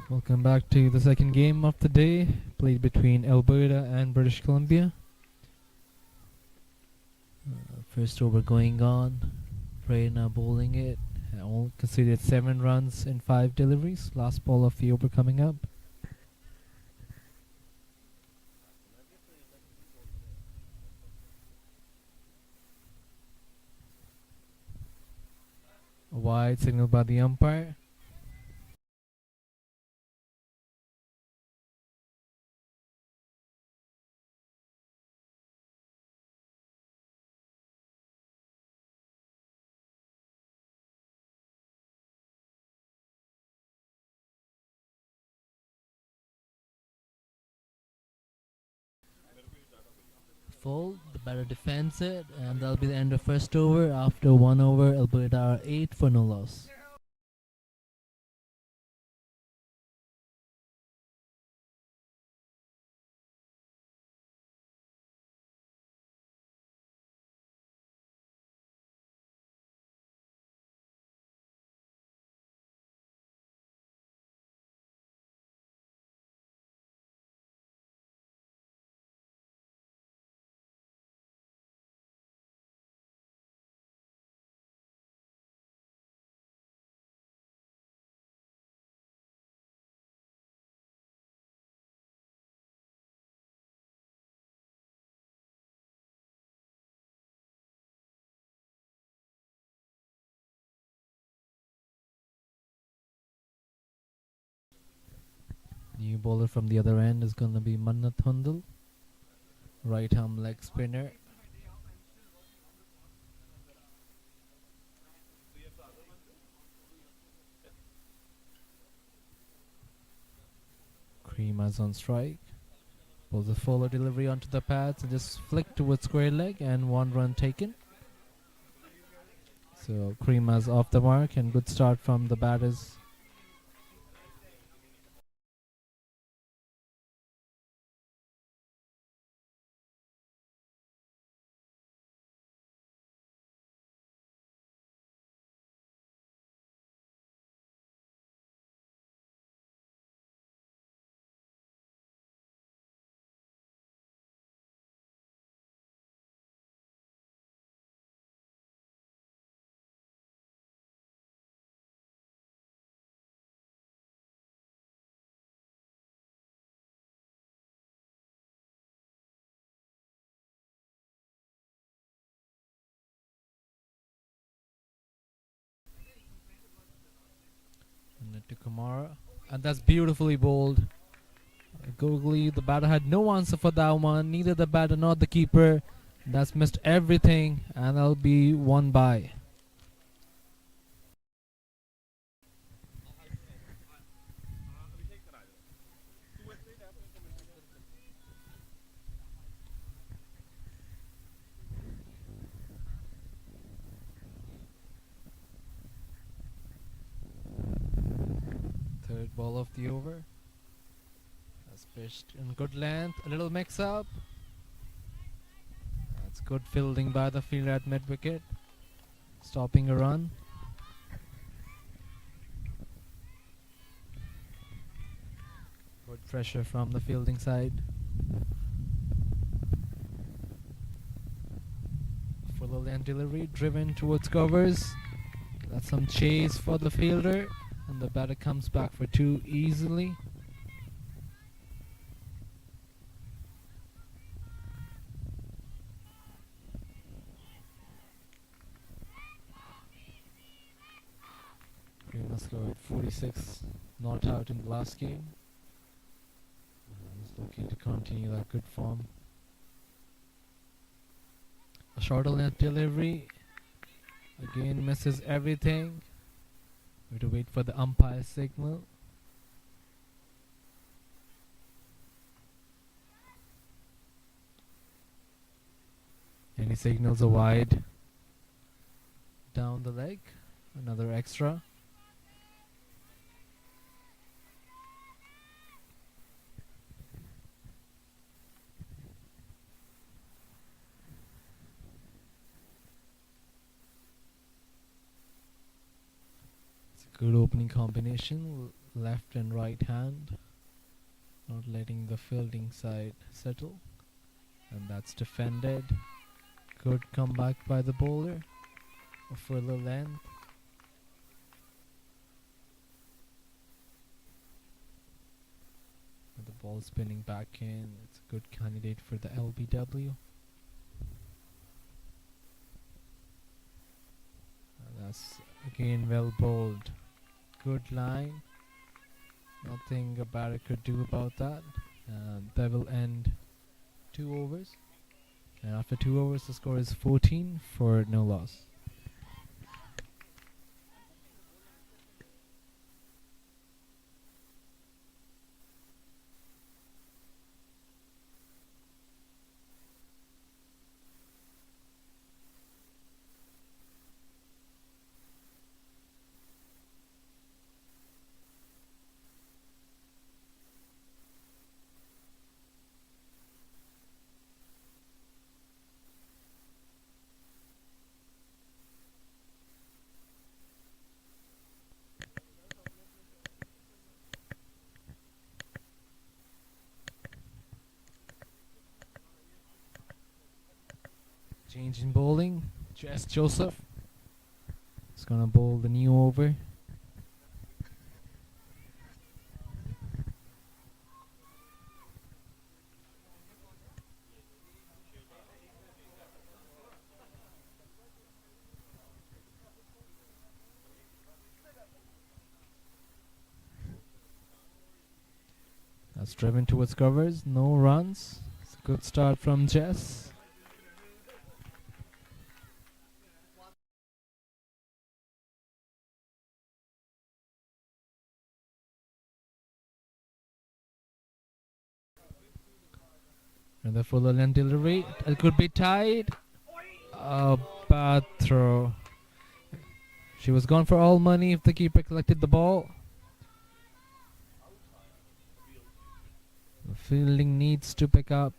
Welcome back to the second game of the day, played between Alberta and British Columbia. First over going on. Prerna bowling it. All conceded 7 runs in 5 deliveries. Last ball of the over coming up. A wide signal by the umpire. Full, the batter defends it, and that'll be the end of first over. After 1 over, Alberta are 8 for no loss. New bowler from the other end is going to be Mannat Hundal. Right arm leg spinner. Creamas on strike. Pulls a follow delivery onto the pads and just flick towards square leg, and 1 run taken. So Creamas off the mark, and good start from the batters. And to Kamara, and that's beautifully bowled. Googly, the batter had no answer for that one. Neither the batter nor the keeper. That's missed everything, and that'll be 1 by. Third ball of the over. That's pitched in good length. A little mix up. That's good fielding by the fielder at mid wicket, stopping a run. Good pressure from the fielding side. Full length delivery driven towards covers. That's some chase for the fielder, and the batter comes back for 2 easily. Creamas scored 46, not out in the last game. He's looking to continue that good form. A shorter length delivery. Again misses everything. We have to wait for the umpire signal. And he signals a wide down the leg. Another extra. Good opening combination, left and right hand, not letting the fielding side settle, and that's defended. Good comeback by the bowler, a further length. With the ball spinning back in, it's a good candidate for the LBW. That's again well bowled. Good line. Nothing a batter could do about that. That will end 2 overs. And after 2 overs, the score is 14 for no loss. Change in bowling. Jess Joseph is gonna bowl the new over. That's driven towards covers. No runs. It's a good start from Jess. And the full length delivery. It could be tied. A bad throw. She was gone for all money if the keeper collected the ball. The fielding needs to pick up.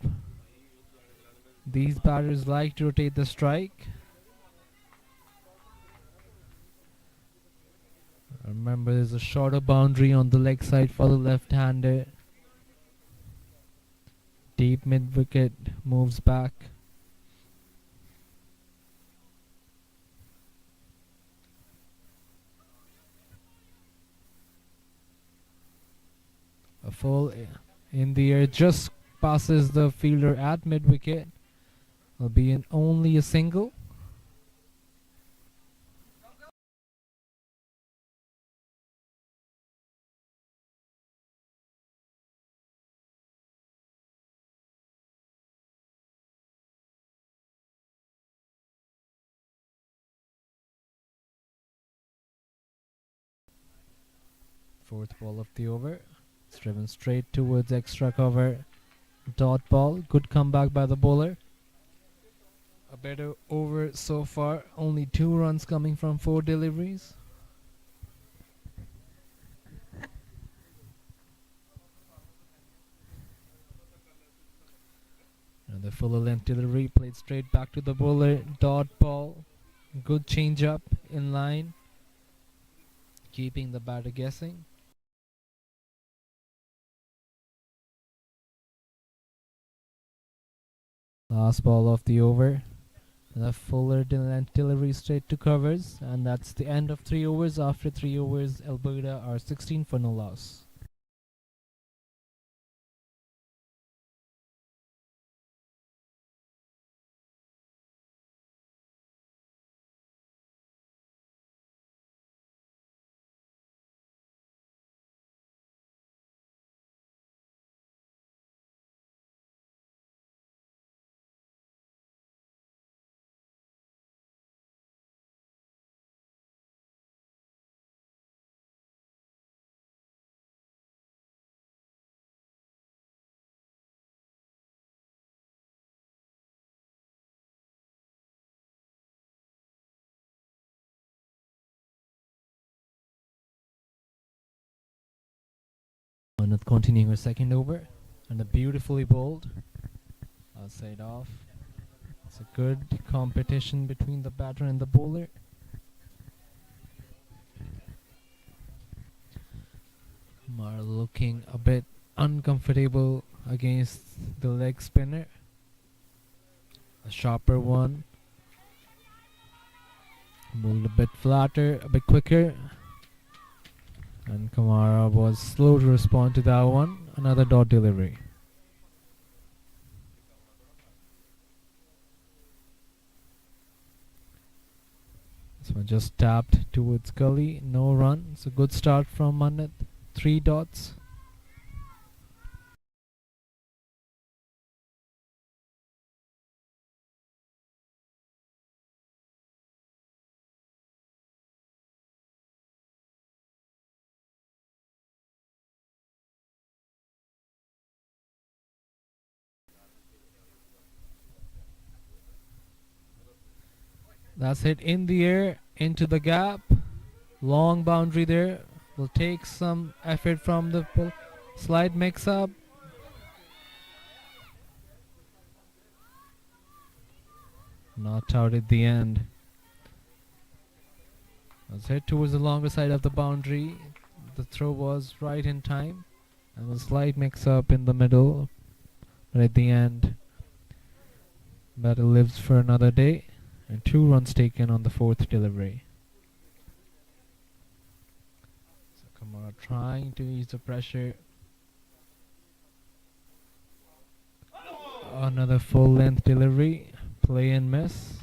These batters like to rotate the strike. Remember, there's a shorter boundary on the leg side for the left-hander. Deep mid-wicket moves back. A full in the air just passes the fielder at mid-wicket. Will be in only a single. Fourth ball of the over. It's driven straight towards extra cover. Dot ball. Good comeback by the bowler. A better over so far. Only 2 runs coming from 4 deliveries. And the fuller length delivery played straight back to the bowler. Dot ball. Good change up in line. Keeping the batter guessing. Last ball of the over. The fuller delivery straight to covers, and that's the end of 3 overs. After 3 overs, Alberta are 16 for no loss. Not continuing her second over, and a beautifully bowled outside off. It's a good competition between the batter and the bowler. Kumar looking a bit uncomfortable against the leg spinner. A sharper one. Moved a bit flatter, a bit quicker. And Kamara was slow to respond to that one. Another dot delivery. This one just tapped towards gully. No run. It's a good start from Manit. 3 dots. That's hit in the air, into the gap. Long boundary there. Will take some effort from the slide mix up. Not out at the end. Let's head towards the longer side of the boundary. The throw was right in time. And the slide mix up in the middle. But at the end, battle lives for another day. And 2 runs taken on the 4th delivery. So Kamara trying to ease the pressure. Another full length delivery. Play and miss.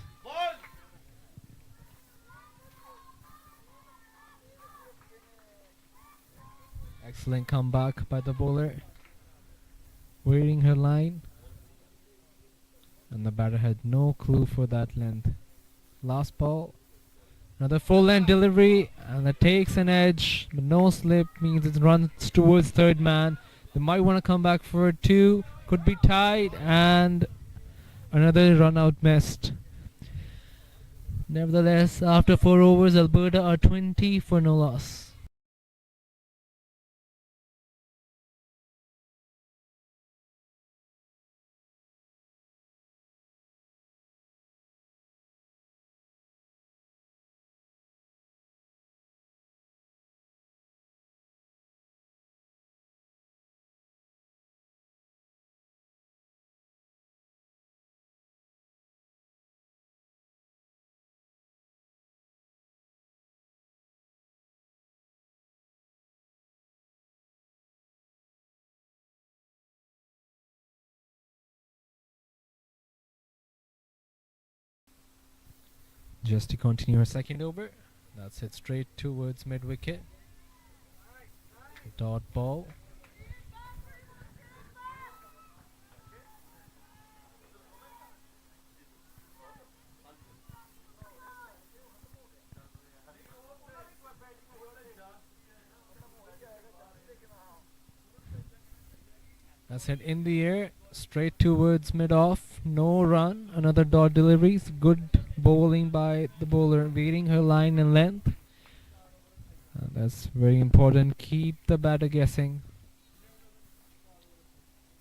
Excellent comeback by the bowler. Waiting her line. And the batter had no clue for that length. Last ball. Another full length delivery. And it takes an edge. But no slip means it runs towards third man. They might want to come back for 2. Could be tied. And another run out missed. Nevertheless, after 4 overs, Alberta are 20 for no loss. Just to continue her second over. That's it straight towards mid wicket. Dot ball. That's it in the air. Straight towards mid off. No run. Another dot deliveries. Good bowling by the bowler. Beating her line and length. That's very important. Keep the batter guessing.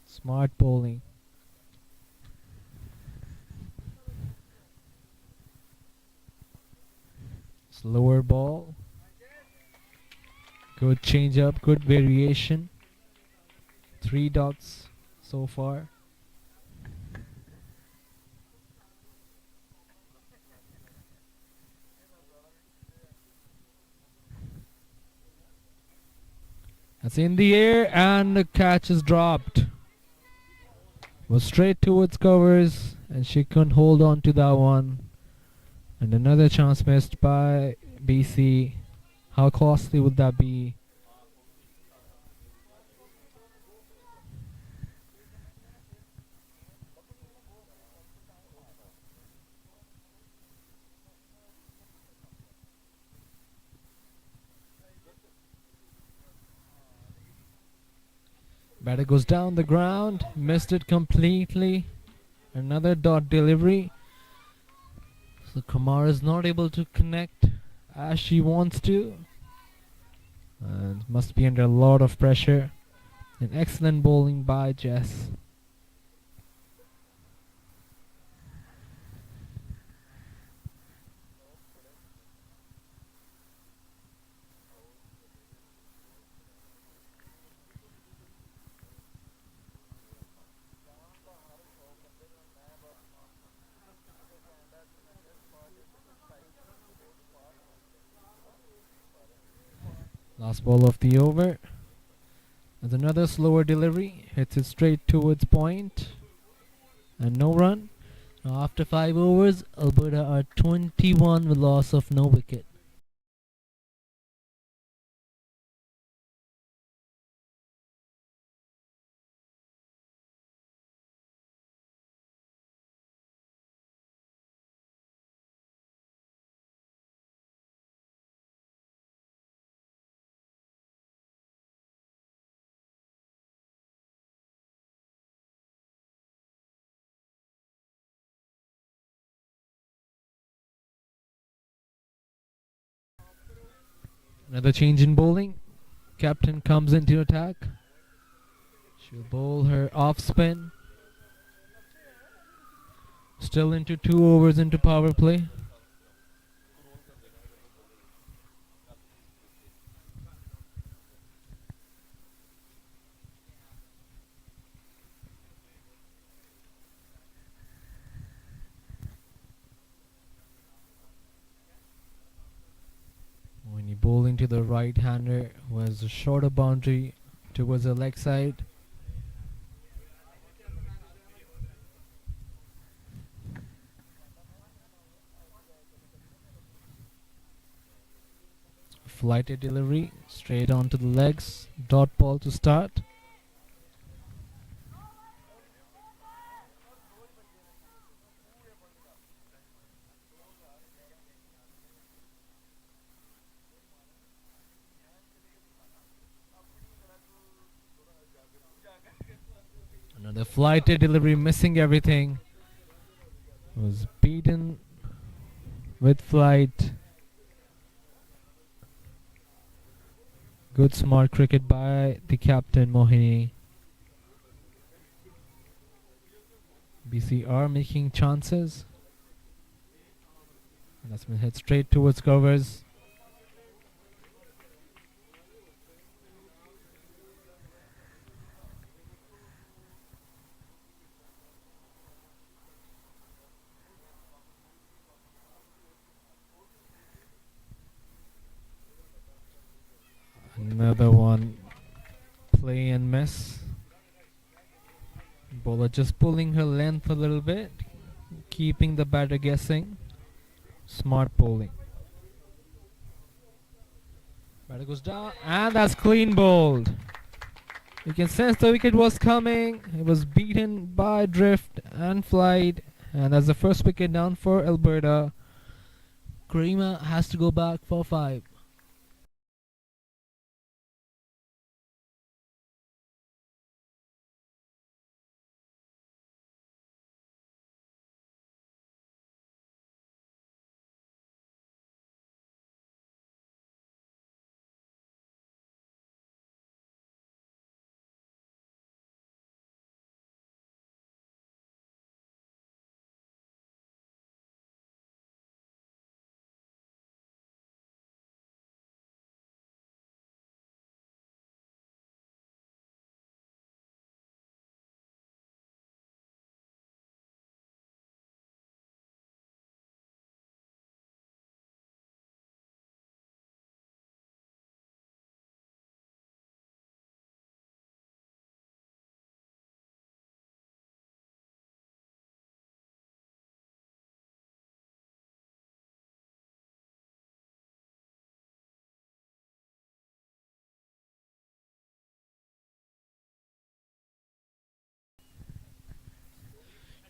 Smart bowling. Slower ball. Good change up. Good variation. 3 dots so far. That's in the air and the catch is dropped. Was straight towards covers and she couldn't hold on to that one. And another chance missed by BC. How costly would that be? Batter goes down the ground, missed it completely. Another dot delivery. So Kumar is not able to connect as she wants to. And must be under a lot of pressure. An excellent bowling by Jess. Last ball of the over. There's another slower delivery. Hits it straight towards point. And no run. Now after 5 overs, Alberta are 21 with loss of no wicket. Another change in bowling. Captain comes into attack. She'll bowl her off spin. Still into 2 overs into power play. When you bowling to the right hander was a shorter boundary towards the leg side. Flighted delivery straight onto the legs. Dot ball to start. Another flighted delivery, missing everything. Was beaten with flight. Good smart cricket by the captain Mohini. BC are making chances. That's been hit straight towards covers. Another one. Play and miss. Bowler just pulling her length a little bit, keeping the batter guessing. Smart bowling. Batter goes down, and that's clean bowled. You can sense the wicket was coming. It was beaten by drift and flight, and that's the first wicket down for Alberta. Karima has to go back for 5.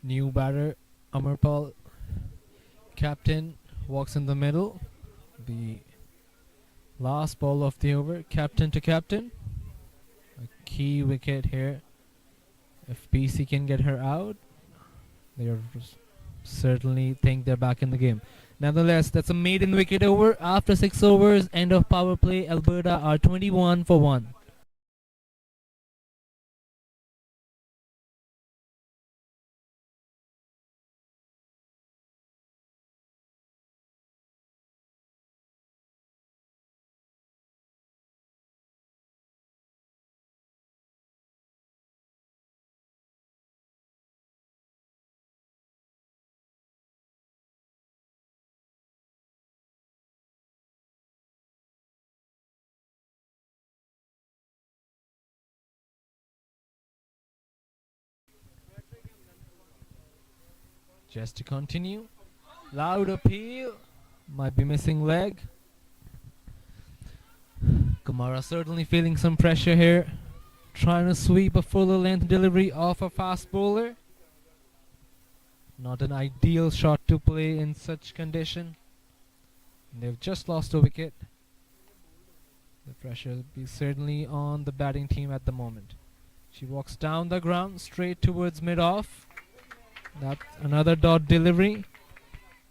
New batter, Amarpal. Captain walks in the middle. The last ball of the over, captain to captain. A key wicket here. If BC can get her out, they certainly think they're back in the game. Nonetheless, that's a maiden wicket over. After 6 overs, end of power play, Alberta are 21 for 1. Just to continue. Loud appeal. Might be missing leg. Kamara certainly feeling some pressure here. Trying to sweep a fuller length delivery off a fast bowler. Not an ideal shot to play in such condition. They've just lost a wicket. The pressure will be certainly on the batting team at the moment. She walks down the ground straight towards mid-off. That's another dot delivery.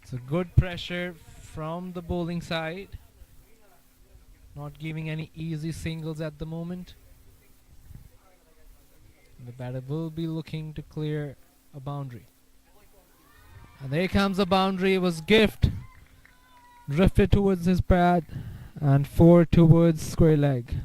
It's a good pressure from the bowling side. Not giving any easy singles at the moment. The batter will be looking to clear a boundary. And there comes a boundary. It was Gift. Drifted towards his pad. And 4 towards square leg.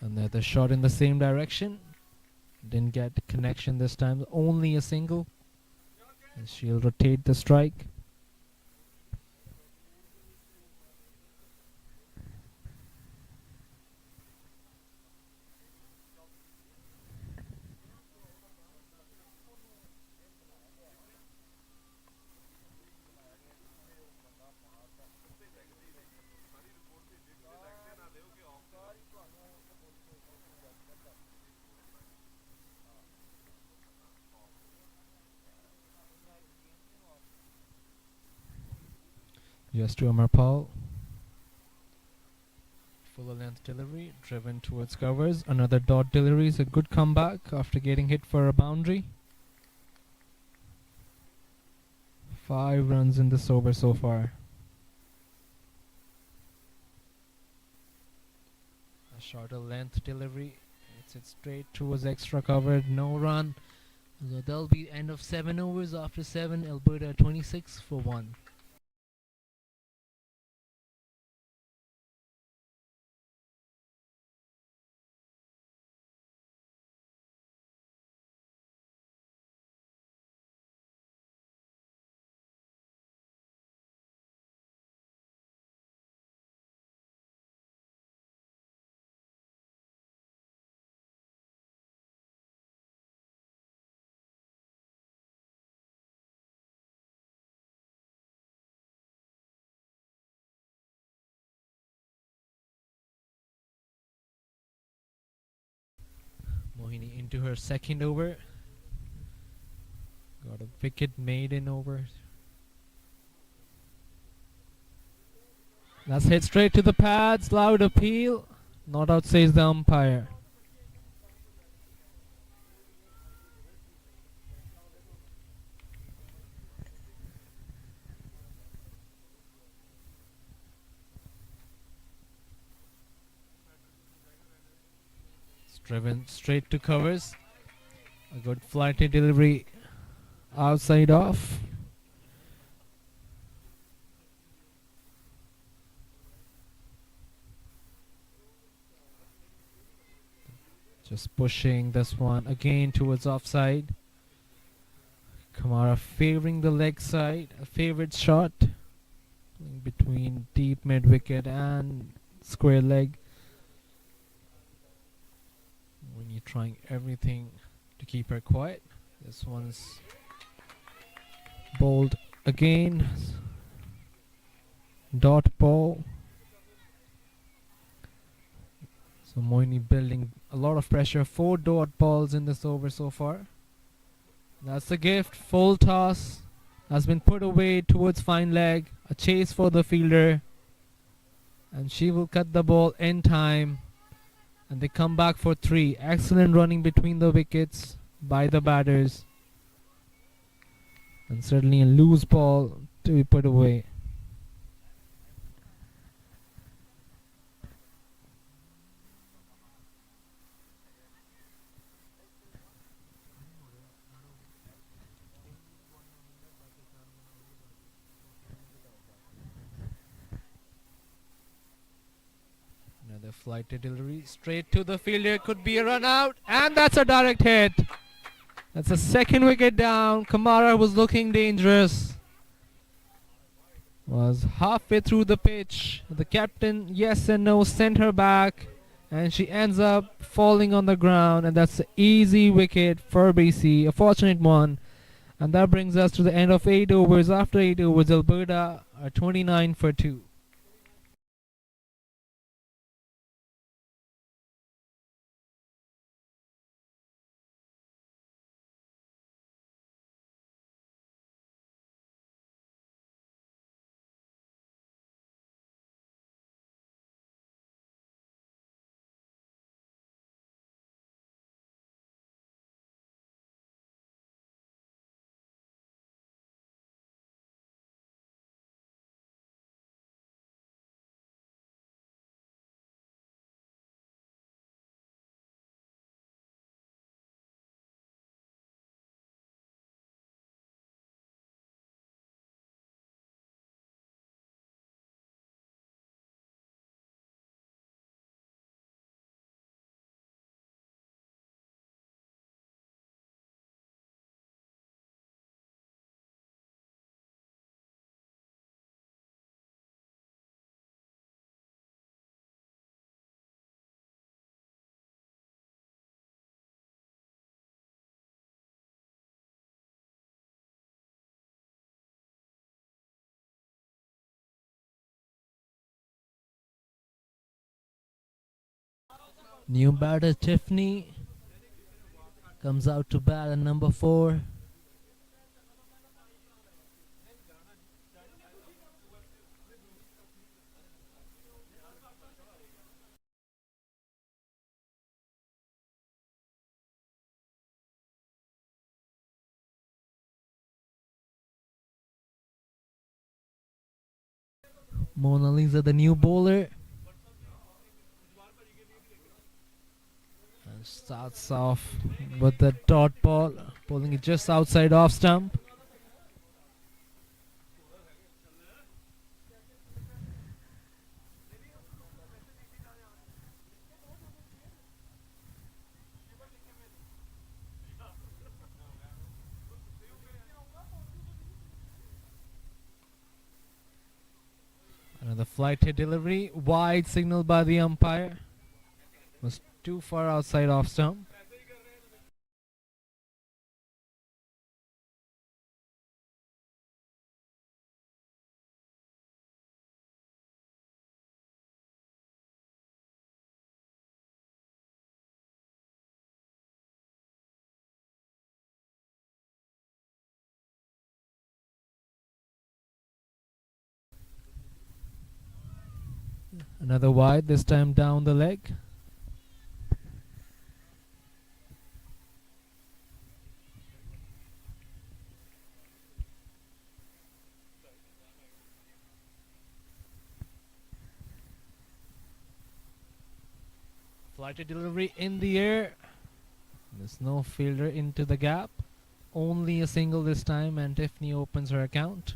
Another shot in the same direction. Didn't get connection this time. Only a single. And she'll rotate the strike. Just to Amar Paul. Fuller length delivery, driven towards covers. Another dot delivery is a good comeback after getting hit for a boundary. 5 runs in this over so far. A shorter length delivery. It's straight towards extra cover. No run. So that'll be end of 7 overs. After 7, Alberta 26 for 1. Mohini into her second over. Got a wicket made in over. That's hit straight to the pads. Loud appeal. Not out, says the umpire. It's driven straight to covers. A good flighty delivery outside off. Just pushing this one again towards offside. Kamara favoring the leg side. A favorite shot between deep mid wicket and square leg. When you're trying everything to keep her quiet. This one's bowled again. Dot ball. So Moini building a lot of pressure. 4 dot balls in this over so far. That's the Gift. Full toss has been put away towards fine leg. A chase for the fielder. And she will cut the ball in time. And they come back for 3. Excellent running between the wickets by the batters. And certainly a loose ball to be put away. flighted delivery straight to the fielder. Could be a run out. And that's a direct hit. That's a second wicket down. Kamara was looking dangerous. Was halfway through the pitch. The captain, yes and no, sent her back. And she ends up falling on the ground. And that's an easy wicket for BC. A fortunate one. And that brings us to the end of 8 overs. After 8 overs, Alberta are 29 for 2. New batter Tiffany comes out to bat at number 4. Mona Lisa, the new bowler, and starts off with the dot ball, pulling it just outside off stump. Another flight hit delivery, wide signal by the umpire. Was too far outside off stump. Another wide, this time down the leg. Flighted delivery in the air. There's no fielder into the gap. Only a single this time, and Tiffany opens her account.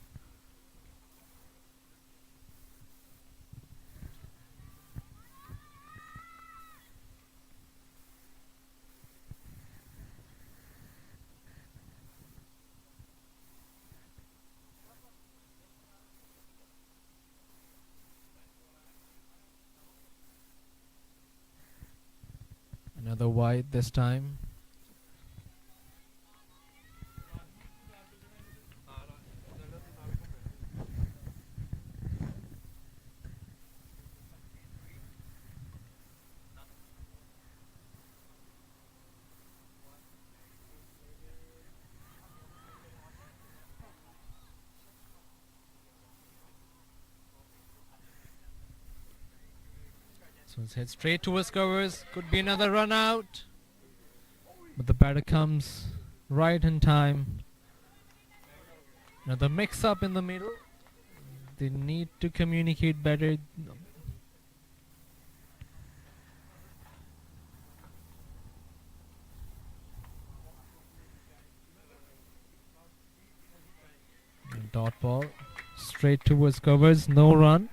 Another wide this time. So it's hit straight towards covers. Could be another run out. But the batter comes right in time. Another mix up in the middle. They need to communicate better. Dot ball straight towards covers. No run.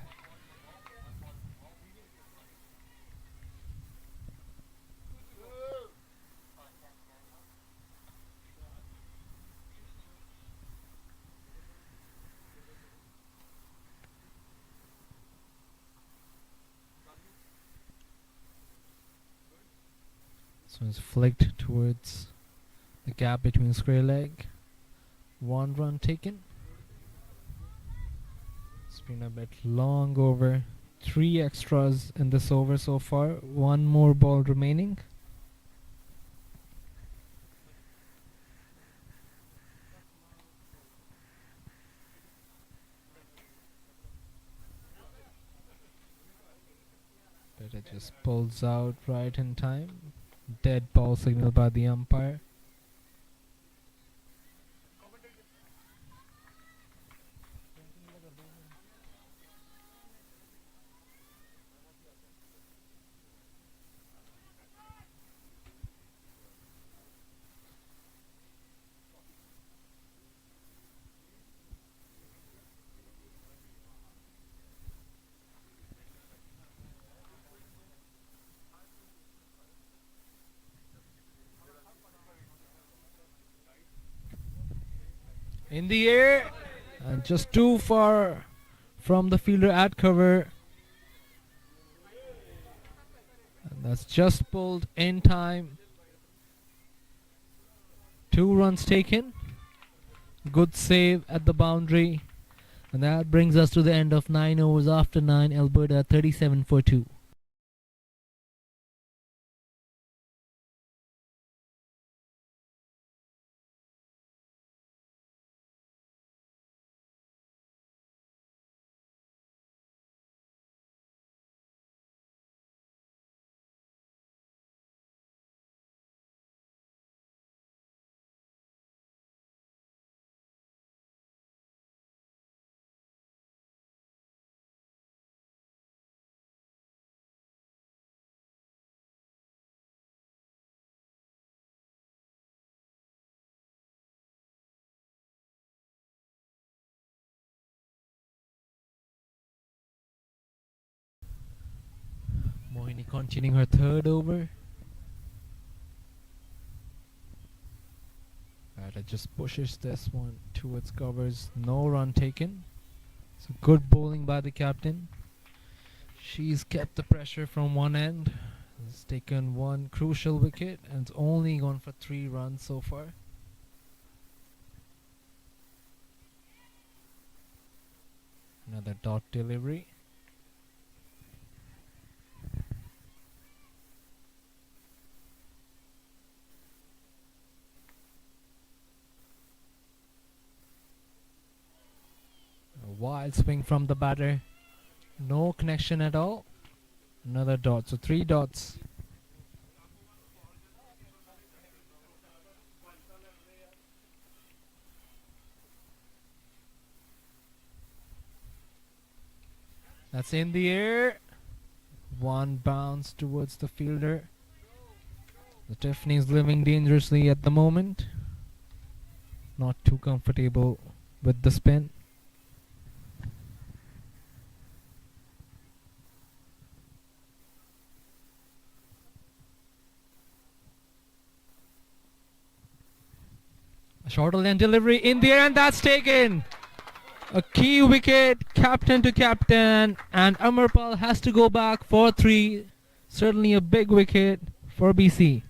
So it's flicked towards the gap between square leg. 1 run taken. It's been a bit long over. 3 extras in this over so far. 1 more ball remaining. But it just pulls out right in time. Dead ball signal by the umpire. In the air, and just too far from the fielder at cover. And that's just pulled in time. 2 runs taken. Good save at the boundary. And that brings us to the end of 9 overs after 9. Alberta 37 for 2. Mohini continuing her third over. It just pushes this one towards covers. No run taken. So good bowling by the captain. She's kept the pressure from one end. Has taken one crucial wicket and it's only gone for 3 runs so far. Another dot delivery. A wild swing from the batter. No connection at all. Another dot. So 3 dots. That's in the air. One bounce towards the fielder. The Tiffany's living dangerously at the moment. Not too comfortable with the spin. A shorter lane delivery in the air and that's taken. A key wicket, captain to captain, and Amarpal has to go back for 3. Certainly a big wicket for BC.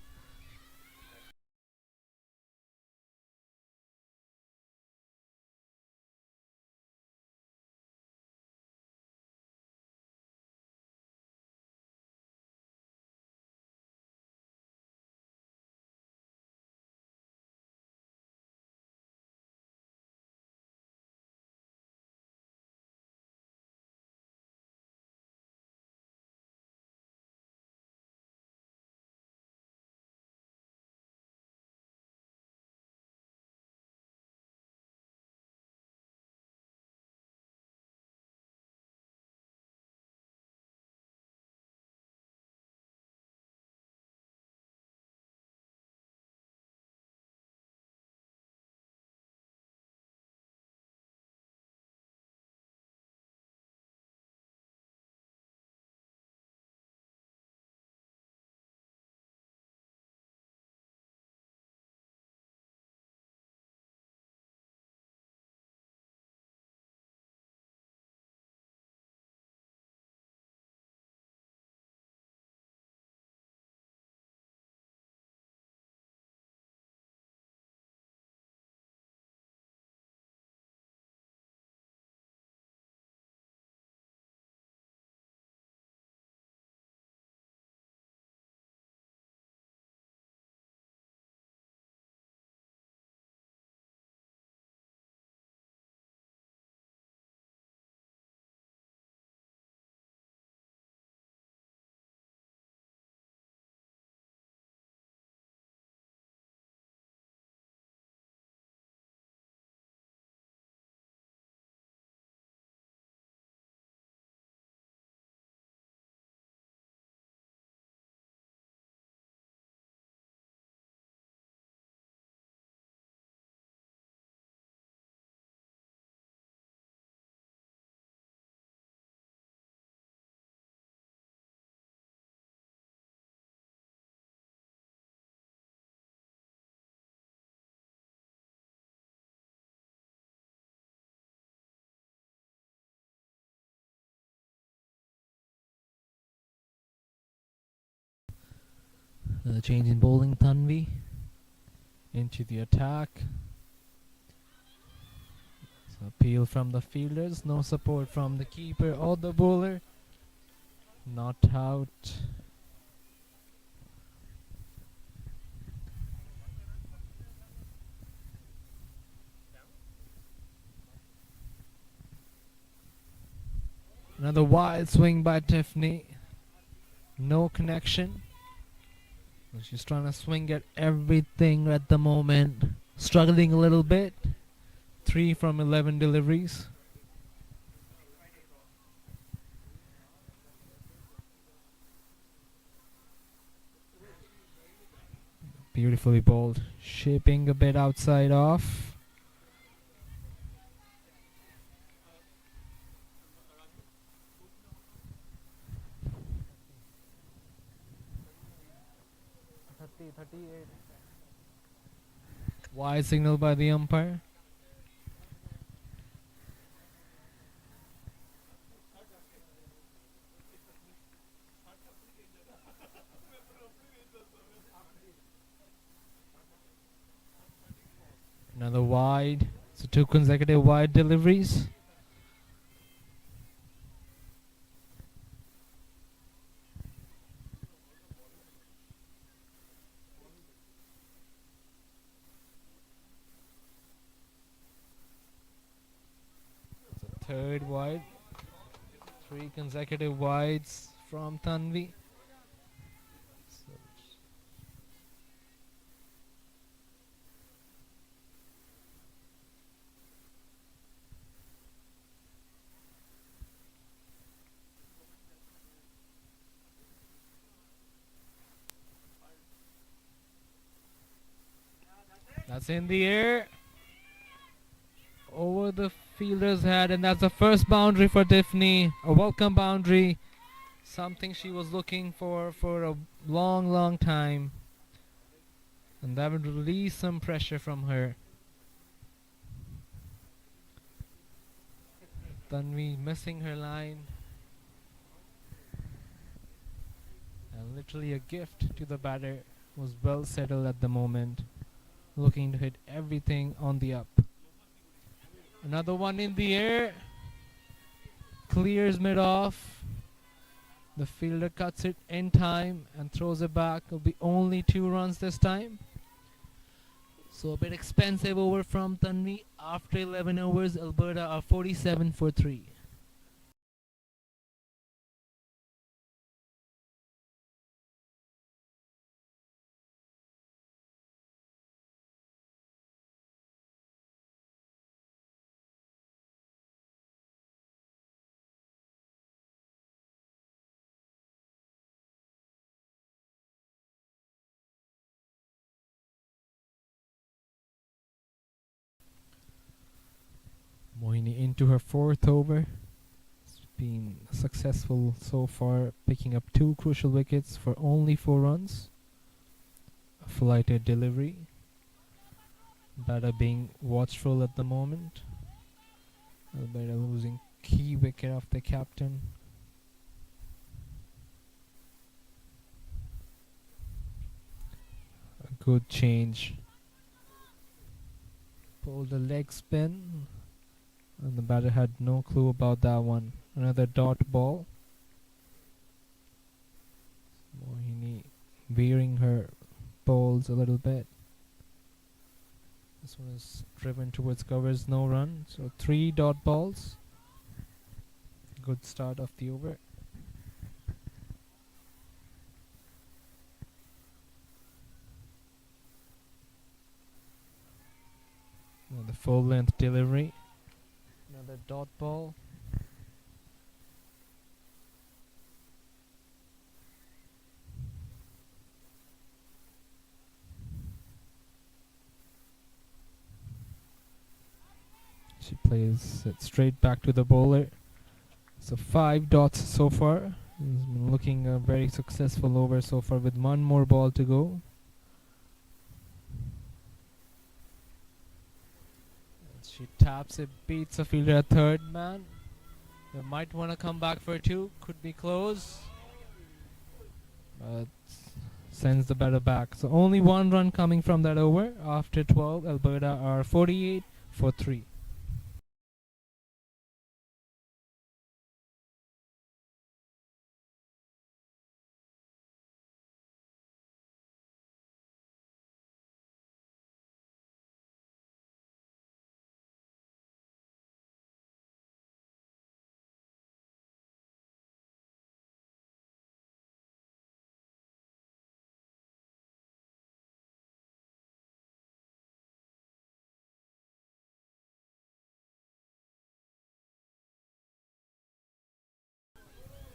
Change in bowling, Tanvi into the attack. So appeal from the fielders, no support from the keeper or the bowler. Not out. Another wild swing by Tiffany. No connection. She's trying to swing at everything at the moment. Struggling a little bit. 3 from 11 deliveries. Beautifully bowled. Shaping a bit outside off. Wide signal by the umpire. Another wide. So 2 consecutive wide deliveries. So 3rd wide. 3 consecutive wides from Tanvi. That's in the air. Over the fielder's head, and that's the first boundary for Tiffany. A welcome boundary. Something she was looking for a long, long time. And that would release some pressure from her. Tanvi missing her line. And literally a gift to the batter. Was well settled at the moment. Looking to hit everything on the up. Another one in the air. Clears mid off. The fielder cuts it in time and throws it back. It'll be only 2 runs this time. So a bit expensive over from Tanvi. After 11 overs, Alberta are 47 for 3. Mohini into her 4th over. It's been successful so far, picking up 2 crucial wickets for only 4 runs. A flighted delivery. Batter being watchful at the moment. Alberta losing key wicket off the captain. A good change. Pulled a leg spin. And the batter had no clue about that one. Another dot ball. Mohini veering her bowls a little bit. This one is driven towards covers, no run. So 3 dot balls. Good start of the over. Now the full length delivery. Another dot ball. She plays it straight back to the bowler. So 5 dots so far. He's been looking a very successful over so far with 1 more ball to go. She taps it, beats a fielder at 3rd man. They might want to come back for 2. Could be close. But sends the batter back. So only one run coming from that over. After 12, Alberta are 48 for 3.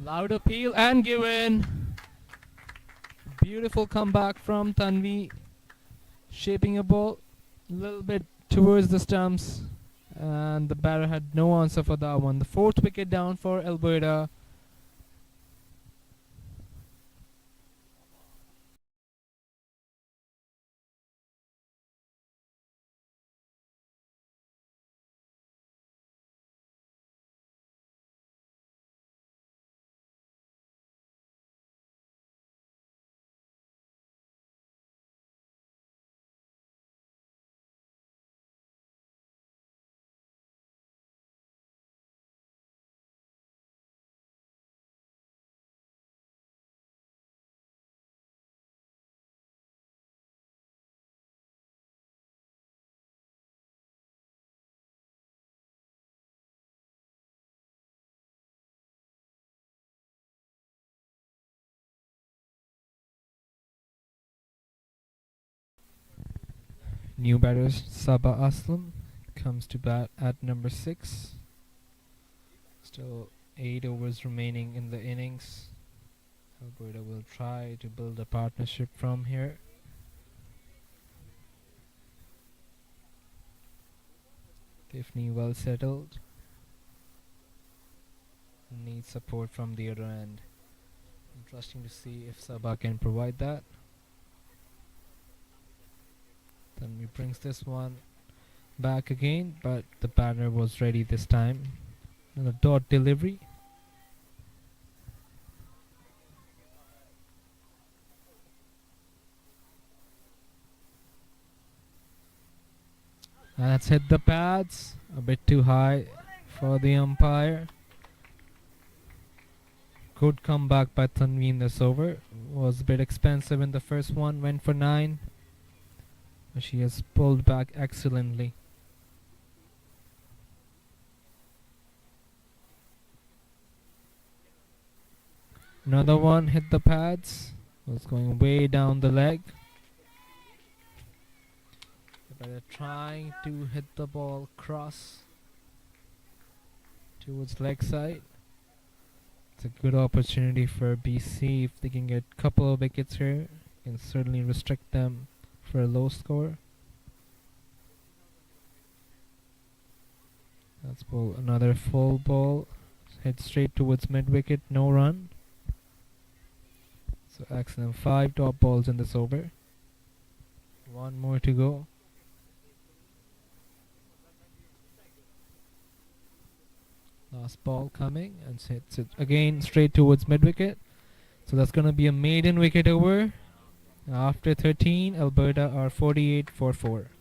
Loud appeal and given. Beautiful comeback from Tanvi, shaping a ball a little bit towards the stumps, and the batter had no answer for that one. The fourth wicket down for Alberta. New batter Sabah Aslam comes to bat at number 6. Still 8 overs remaining in the innings. Alberta will try to build a partnership from here. Tiffany well settled. Needs support from the other end. Interesting to see if Sabah can provide that. Then he brings this one back again, but the batter was ready this time. And a dot delivery. And that's hit the pads. A bit too high for the umpire. Good comeback by Tanvi in this over. Was a bit expensive in the first one. Went for 9. But she has pulled back excellently. Another one hit the pads. Was going way down the leg. They're trying to hit the ball cross towards leg side. It's a good opportunity for BC if they can get a couple of wickets here. Can certainly restrict them for a low score. That's ball, another full ball. Hit straight towards mid wicket, no run. So excellent, 5 top balls in this over. One more to go. Last ball coming and hits it again straight towards mid wicket. So that's going to be a maiden wicket over. After 13, Alberta are 48 for 4.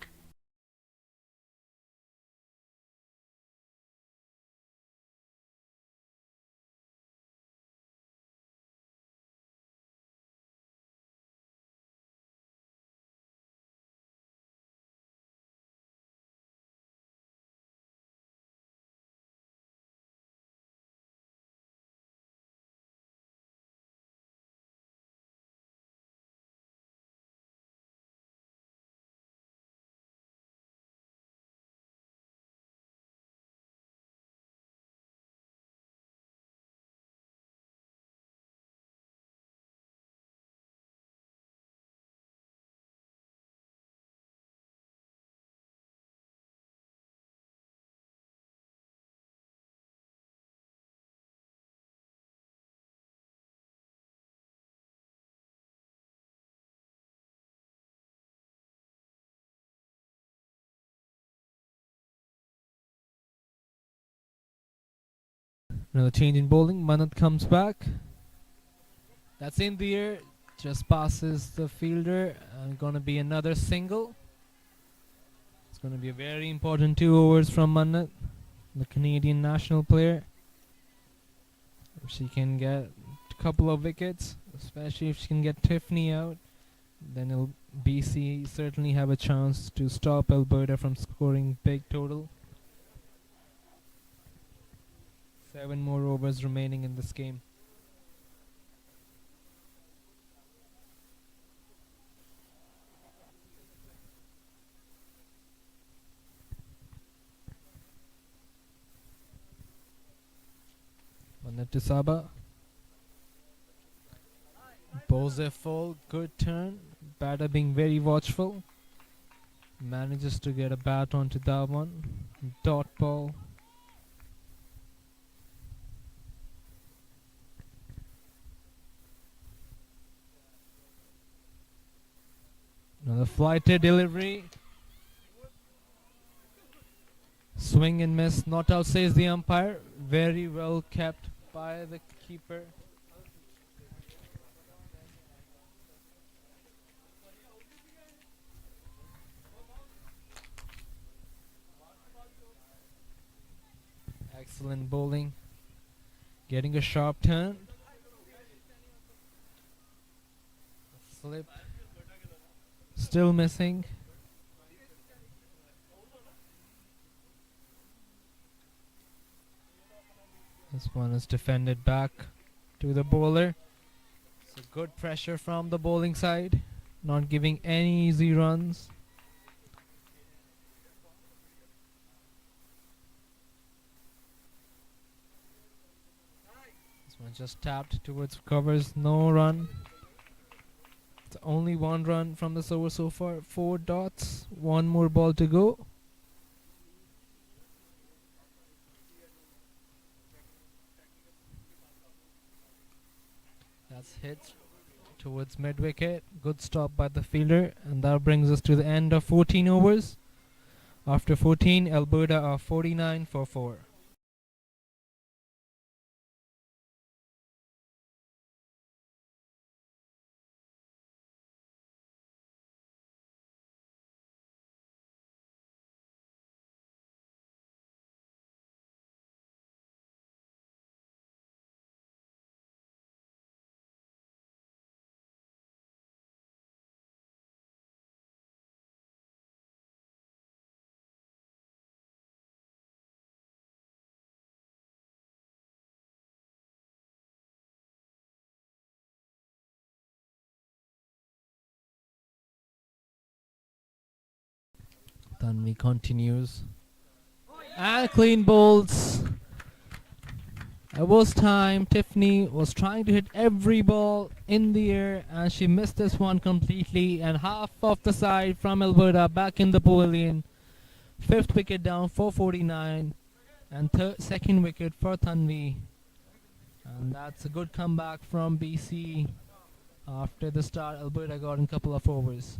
Another change in bowling. Manat comes back. That's in the air. just passes the fielder, and gonna be another single. It's gonna be a very important 2 overs from Mannat, the Canadian national player. If she can get a couple of wickets, especially if she can get Tiffany out, then BC certainly have a chance to stop Alberta from scoring big total. 7 more overs remaining in this game. Mannat to Saba. Bowls a full, good turn. Batter being very watchful. Manages to get a bat onto that one. Dot ball. Another flighted delivery. Swing and miss. Not out, says the umpire. Very well kept by the keeper. Excellent bowling. Getting a sharp turn. Slip. Still missing. This one is defended back to the bowler. So good pressure from the bowling side. Not giving any easy runs. This one just tapped towards covers. No run. It's only 1 run from this over so far. 4 dots. 1 more ball to go. That's hit towards mid wicket. Good stop by the fielder, and that brings us to the end of 14 overs. After 14, Alberta are 49 for 4. Tanvi continues. And clean bowls. It was time. Tiffany was trying to hit every ball in the air, and she missed this one completely. And half off the side from Alberta back in the pavilion. 5th wicket down, 449. And second wicket for Tanvi. And that's a good comeback from BC. After the start, Alberta got in a couple of overs.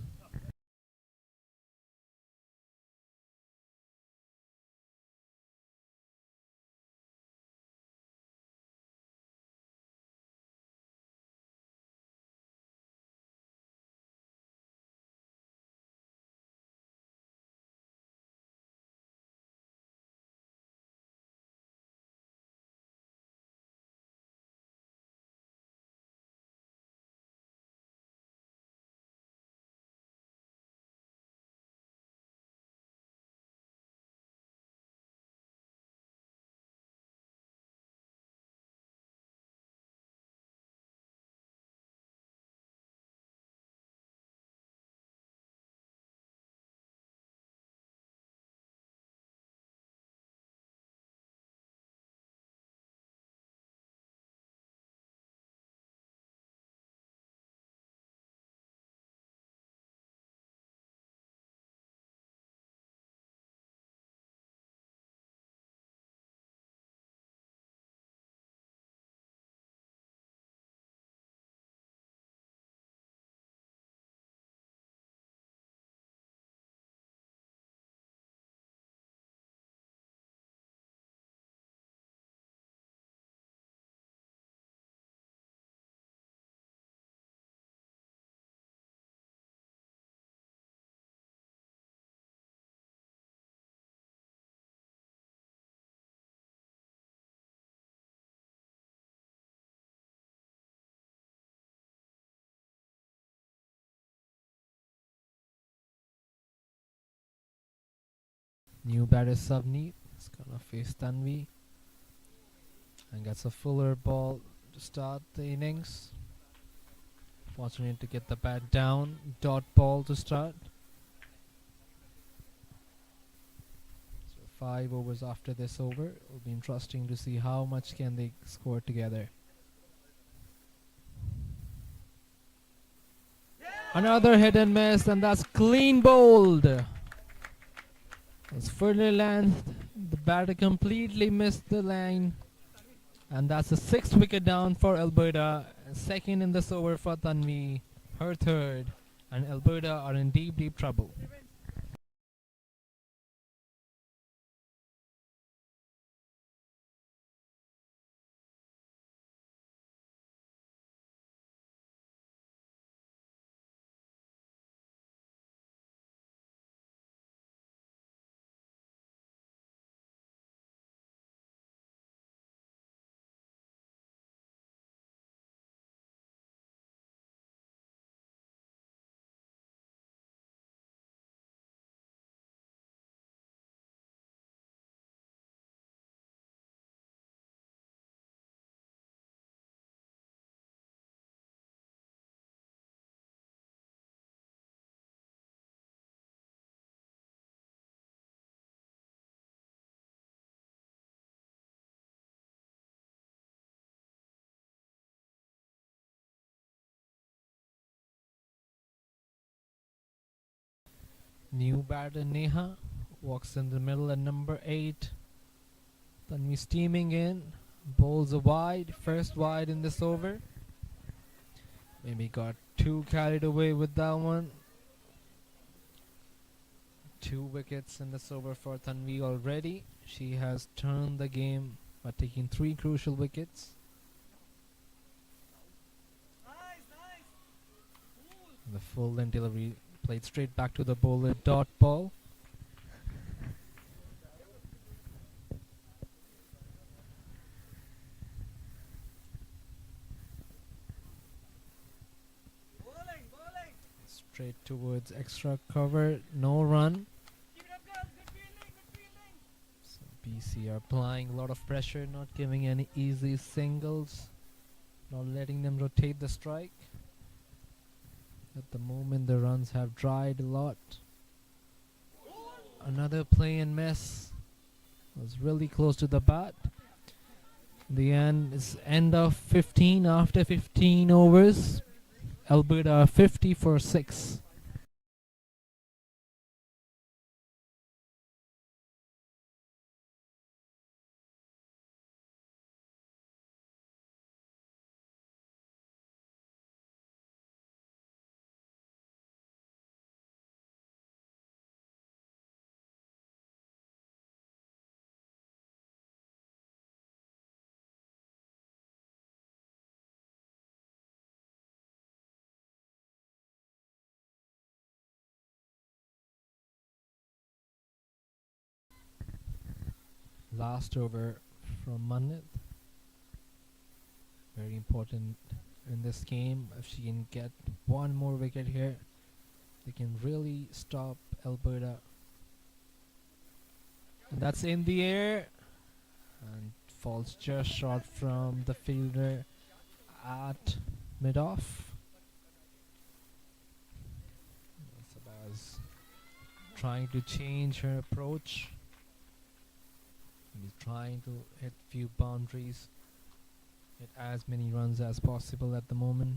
New batter Savneet is gonna face Tanvi and gets a fuller ball to start the innings. Fortunate to get the bat down. Dot ball to start. So 5 overs after this over. It'll be interesting to see how much can they score together. Another hit and miss, and that's clean bowled. As Ferdinand, the batter completely missed the line. And that's the 6th wicket down for Alberta. Second in this over for Tanvi, her third. And Alberta are in deep, deep trouble. New batter Neha walks in the middle at number 8. Tanvi steaming in, bowls a wide, first wide in this over. Maybe got too carried away with that one. 2 wickets in this over for Tanvi already. She has turned the game by taking 3 crucial wickets. The full length delivery played straight back to the bowler. Dot ball. Straight towards extra cover. No run. So BC are applying a lot of pressure, not giving any easy singles, not letting them rotate the strike. At the moment the runs have dried a lot. Another play and miss. Was really close to the bat. The end is end of 15 after 15 overs. Alberta 50 for 6. Last over from Manit. Very important in this game. If she can get one more wicket here, they can really stop Alberta. And that's in the air and falls just short from the fielder at mid-off. Sabaz trying to change her approach. He's trying to hit few boundaries, hit as many runs as possible at the moment.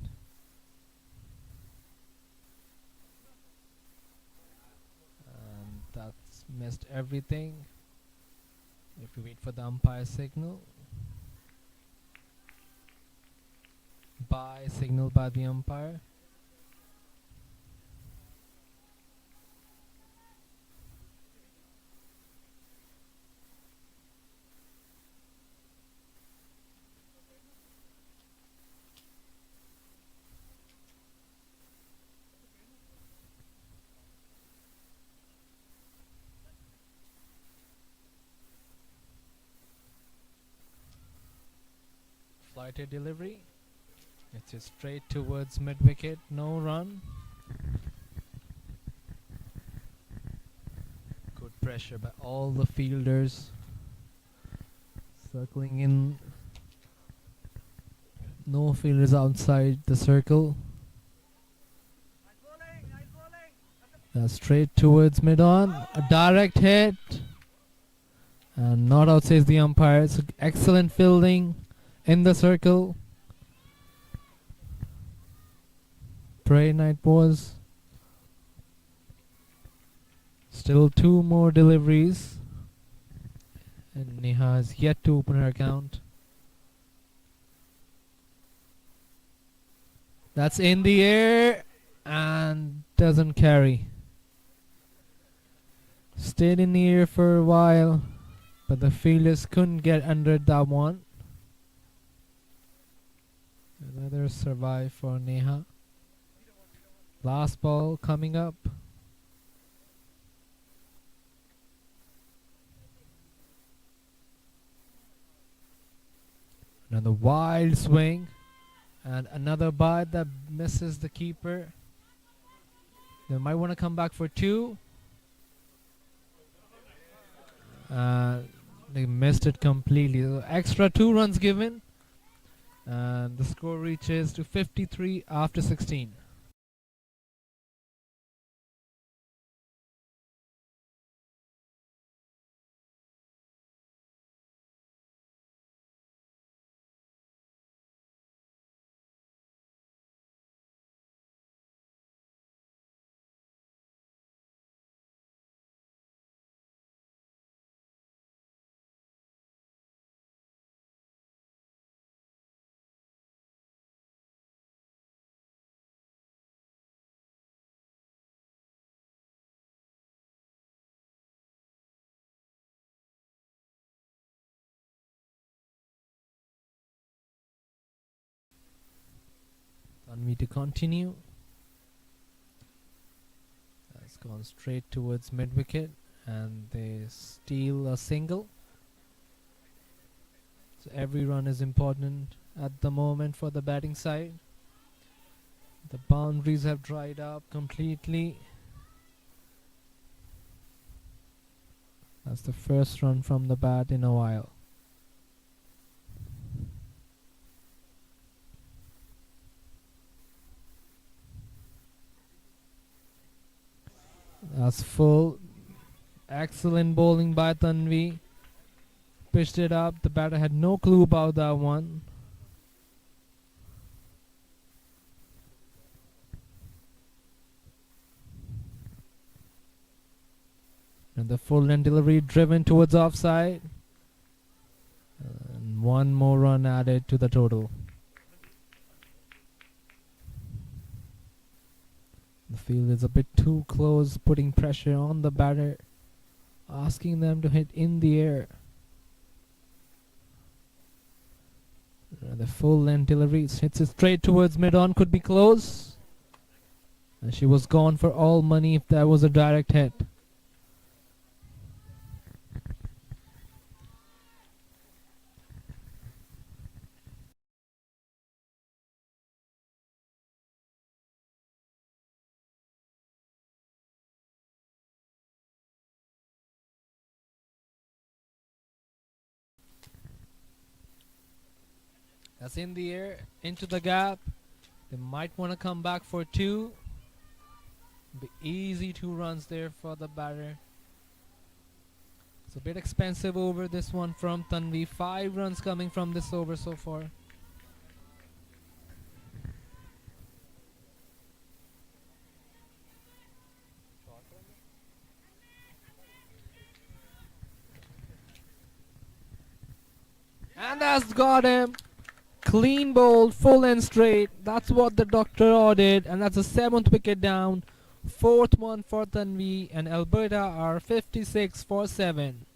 And that's missed everything. If we wait for the umpire signal. Signal by the umpire. Flighted delivery. It's just straight towards mid-wicket. No run. Good pressure. pressure by all the fielders circling in. No fielders outside the circle. That's straight towards mid-on. A direct hit. And not out, says the umpire. So excellent fielding in the circle. Pray night was. Still 2 more deliveries. And Neha has yet to open her account. That's in the air and doesn't carry. Stayed in the air for a while, but the fielders couldn't get under that one. Another survive for Neha. Last ball coming up. Another wild swing. And another bite that misses the keeper. They might want to come back for 2. They missed it completely. So extra 2 runs given. And the score reaches to 53 after 16. Want me to continue? That's gone straight towards mid wicket and they steal a single. So every run is important at the moment for the batting side. The boundaries have dried up completely. That's the first run from the bat in a while. That's full. Excellent bowling by Tanvi. Pitched it up. The batter had no clue about that one. And the full end delivery driven towards offside. And 1 more run added to the total. The field is a bit too close, putting pressure on the batter, asking them to hit in the air. The full length delivery hits it straight towards mid-on, could be close. And she was gone for all money if that was a direct hit. That's in the air, into the gap. They might want to come back for 2. Be easy 2 runs there for the batter. It's a bit expensive over this one from Tanvi. 5 runs coming from this over so far. And that's got him. Clean bowled, full and straight. That's what the doctor ordered. And that's the 7th wicket down. 4th one for Tanvi. And Alberta are 56 for 7.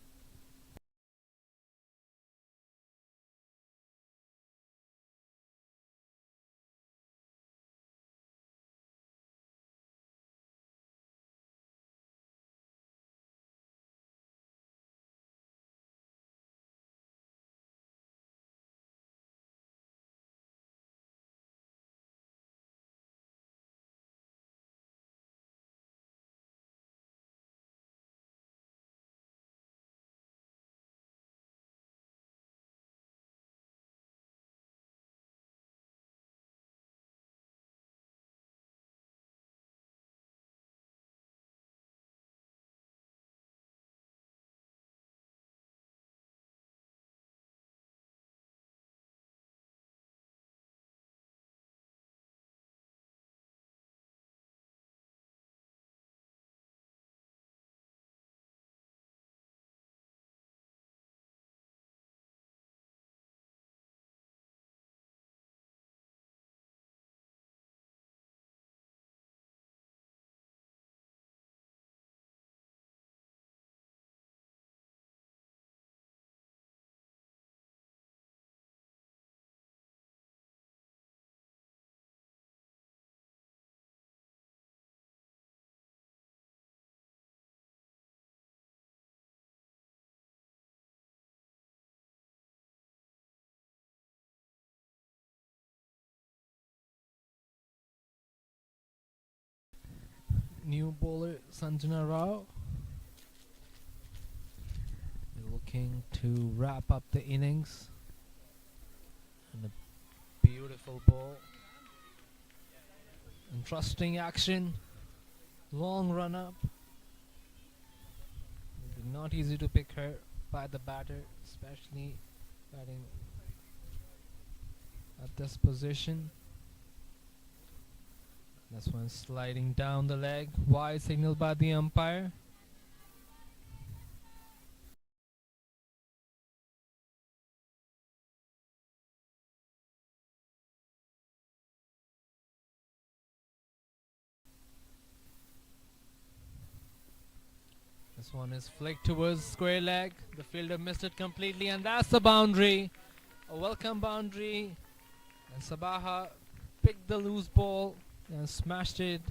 New bowler Sanjana Rao looking to wrap up the innings. And a beautiful ball. Interesting action. Long run up. Not easy to pick her by the batter, especially batting at this position. This one sliding down the leg. Wide signal by the umpire. This one is flicked towards square leg. The fielder missed it completely, and that's the boundary. A welcome boundary. And Sabaha picked the loose ball and smashed it.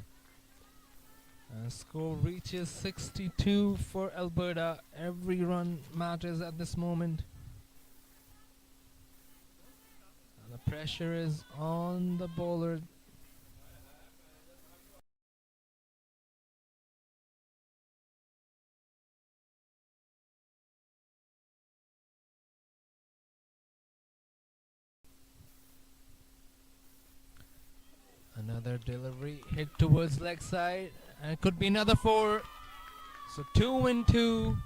And score reaches 62 for Alberta. Every run matters at this moment. And the pressure is on the bowler. Another delivery hit towards leg side, and it could be another 4. So 2 and 2.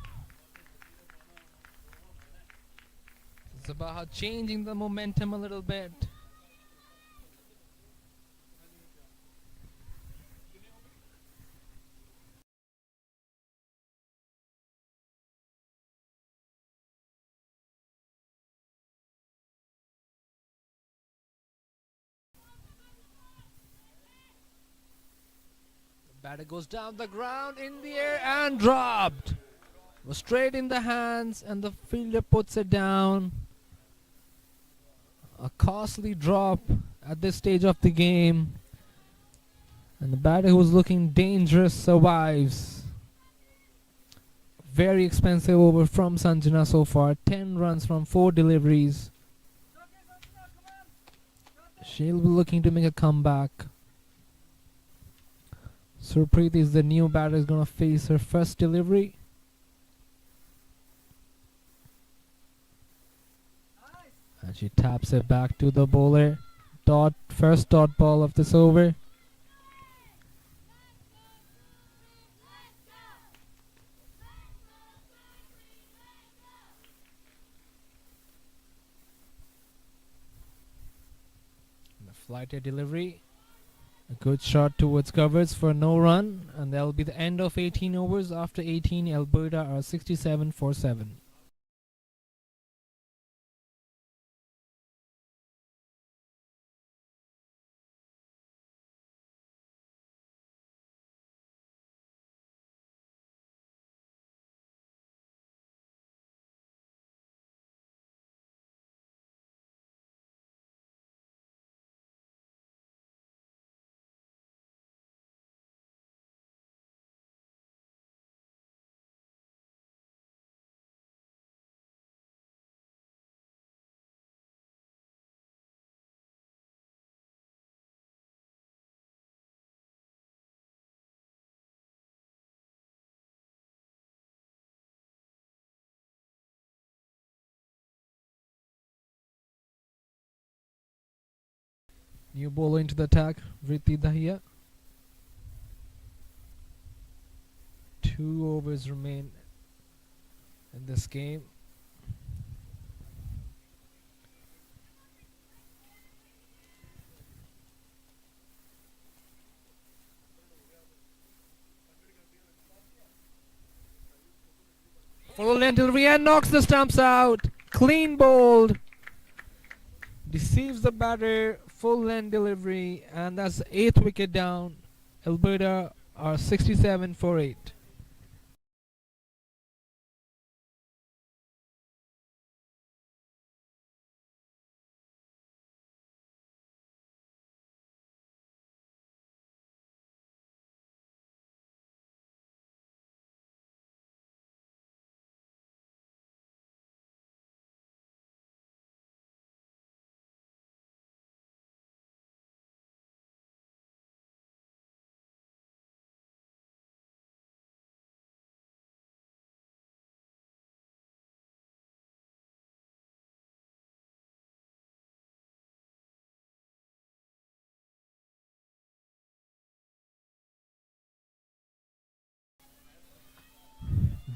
Sabaha changing the momentum a little bit. Batter goes down the ground, in the air, and dropped. Was straight in the hands, and the fielder puts it down. A costly drop at this stage of the game. And the batter who was looking dangerous survives. Very expensive over from Sanjana so far. 10 runs from 4 deliveries. She'll be looking to make a comeback. Surpreet is the new batter, is going to face her first delivery. And she taps it back to the bowler. First dot ball of this over. The flighted delivery. A good shot towards covers for no run, and that'll be the end of 18 overs. After 18, Alberta are 67 for 7. New bowler into the attack, Vritti Dahiya. 2 overs remain in this game. Full length delivery and knocks the stumps out. Clean bowled. Deceives the batter. Full length delivery, and that's the 8th wicket down. Alberta are 67 for 8.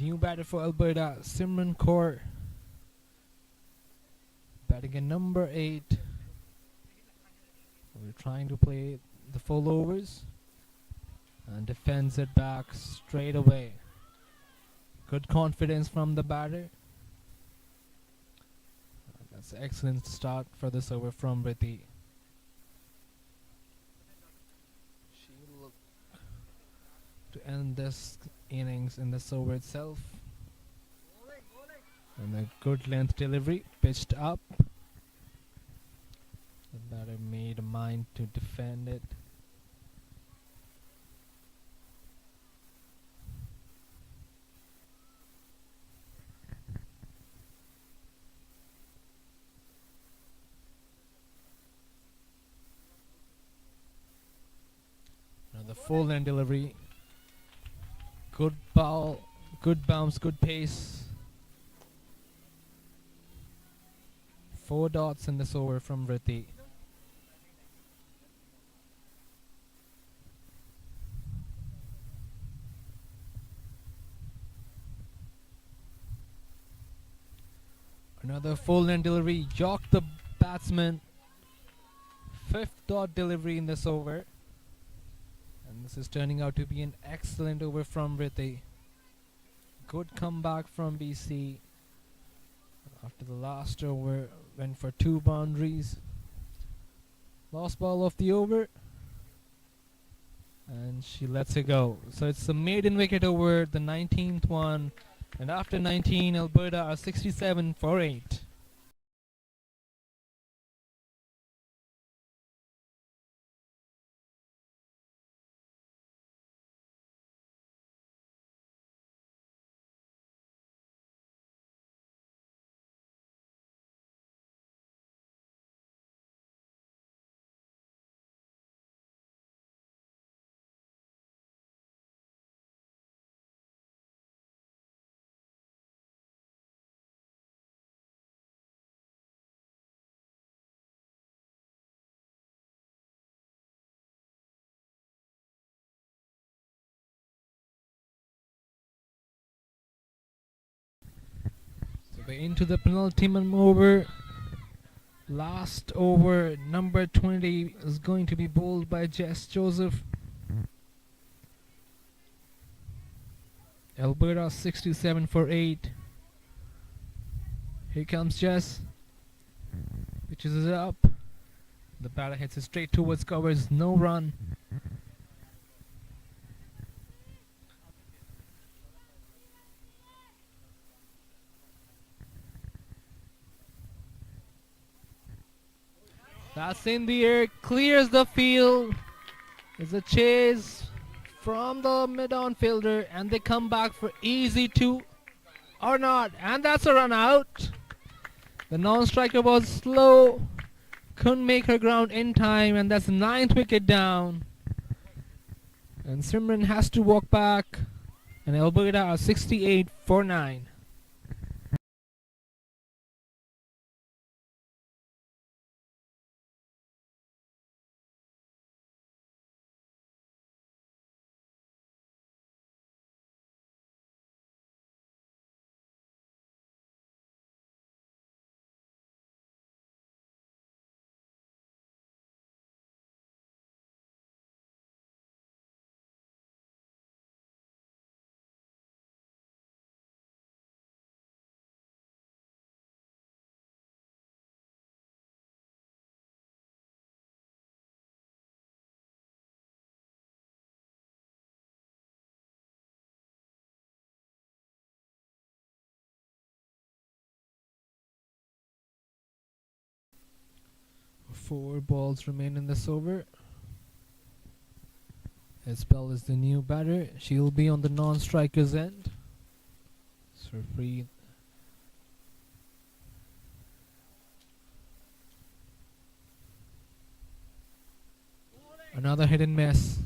New batter for Alberta, Simran Kaur. Batting at number 8. We're trying to play the full overs and defends it back straight away. Good confidence from the batter. That's an excellent start for this over from Rithi. She will look to end this innings in this over itself. And a good length delivery, pitched up. The batter made a mind to defend it. Another full length delivery. Good ball, good bounce, good pace. 4 dots in this over from Rithi. Another full length delivery, jocked the batsman. 5th dot delivery in this over. And this is turning out to be an excellent over from Rithi. Good comeback from BC. After the last over, went for 2 boundaries. Last ball of the over. And she lets it go. So it's a maiden wicket over, the 19th one. And after 19, Alberta are 67 for 8. So we're into the penultimate over. Last over, number 20 is going to be bowled by Jess Joseph. Alberta 67 for 8. Here comes Jess. Pitches it up. The batter hits it straight towards covers. No run. That's in the air. Clears the field. It's a chase from the mid-on fielder, and they come back for easy 2 or not, and that's a run out. The non-striker was slow, couldn't make her ground in time, and that's the 9th wicket down. And Simran has to walk back, and Alberta are 68 for 9. Four balls remain in this over. Isbell is the new batter. She'll be on the non-striker's end. So free. Another hit and miss.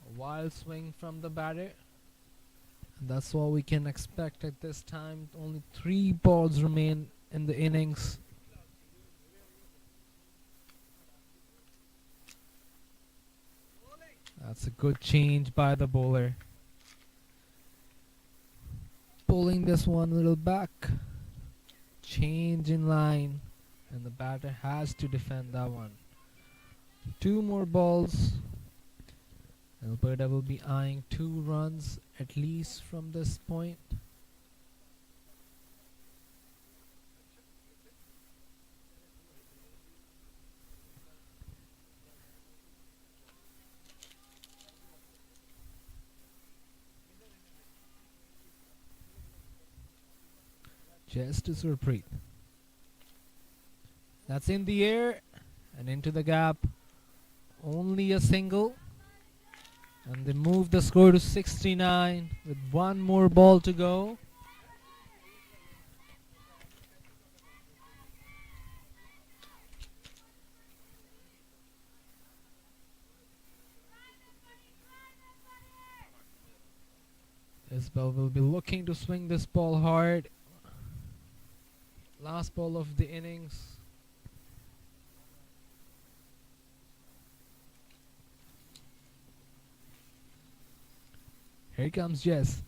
A wild swing from the batter. And that's all we can expect at this time. Only 3 balls remain in the innings. That's a good change by the bowler. pulling this one a little back. Change in line, and the batter has to defend that one. Two more balls. Alberta will be eyeing 2 runs at least from this point. Just to Surpreet. That's in the air and into the gap. Only a single. And they move the score to 69 with one more ball to go. Isbell will be looking to swing this ball hard. Last ball of the innings. Here comes Jess.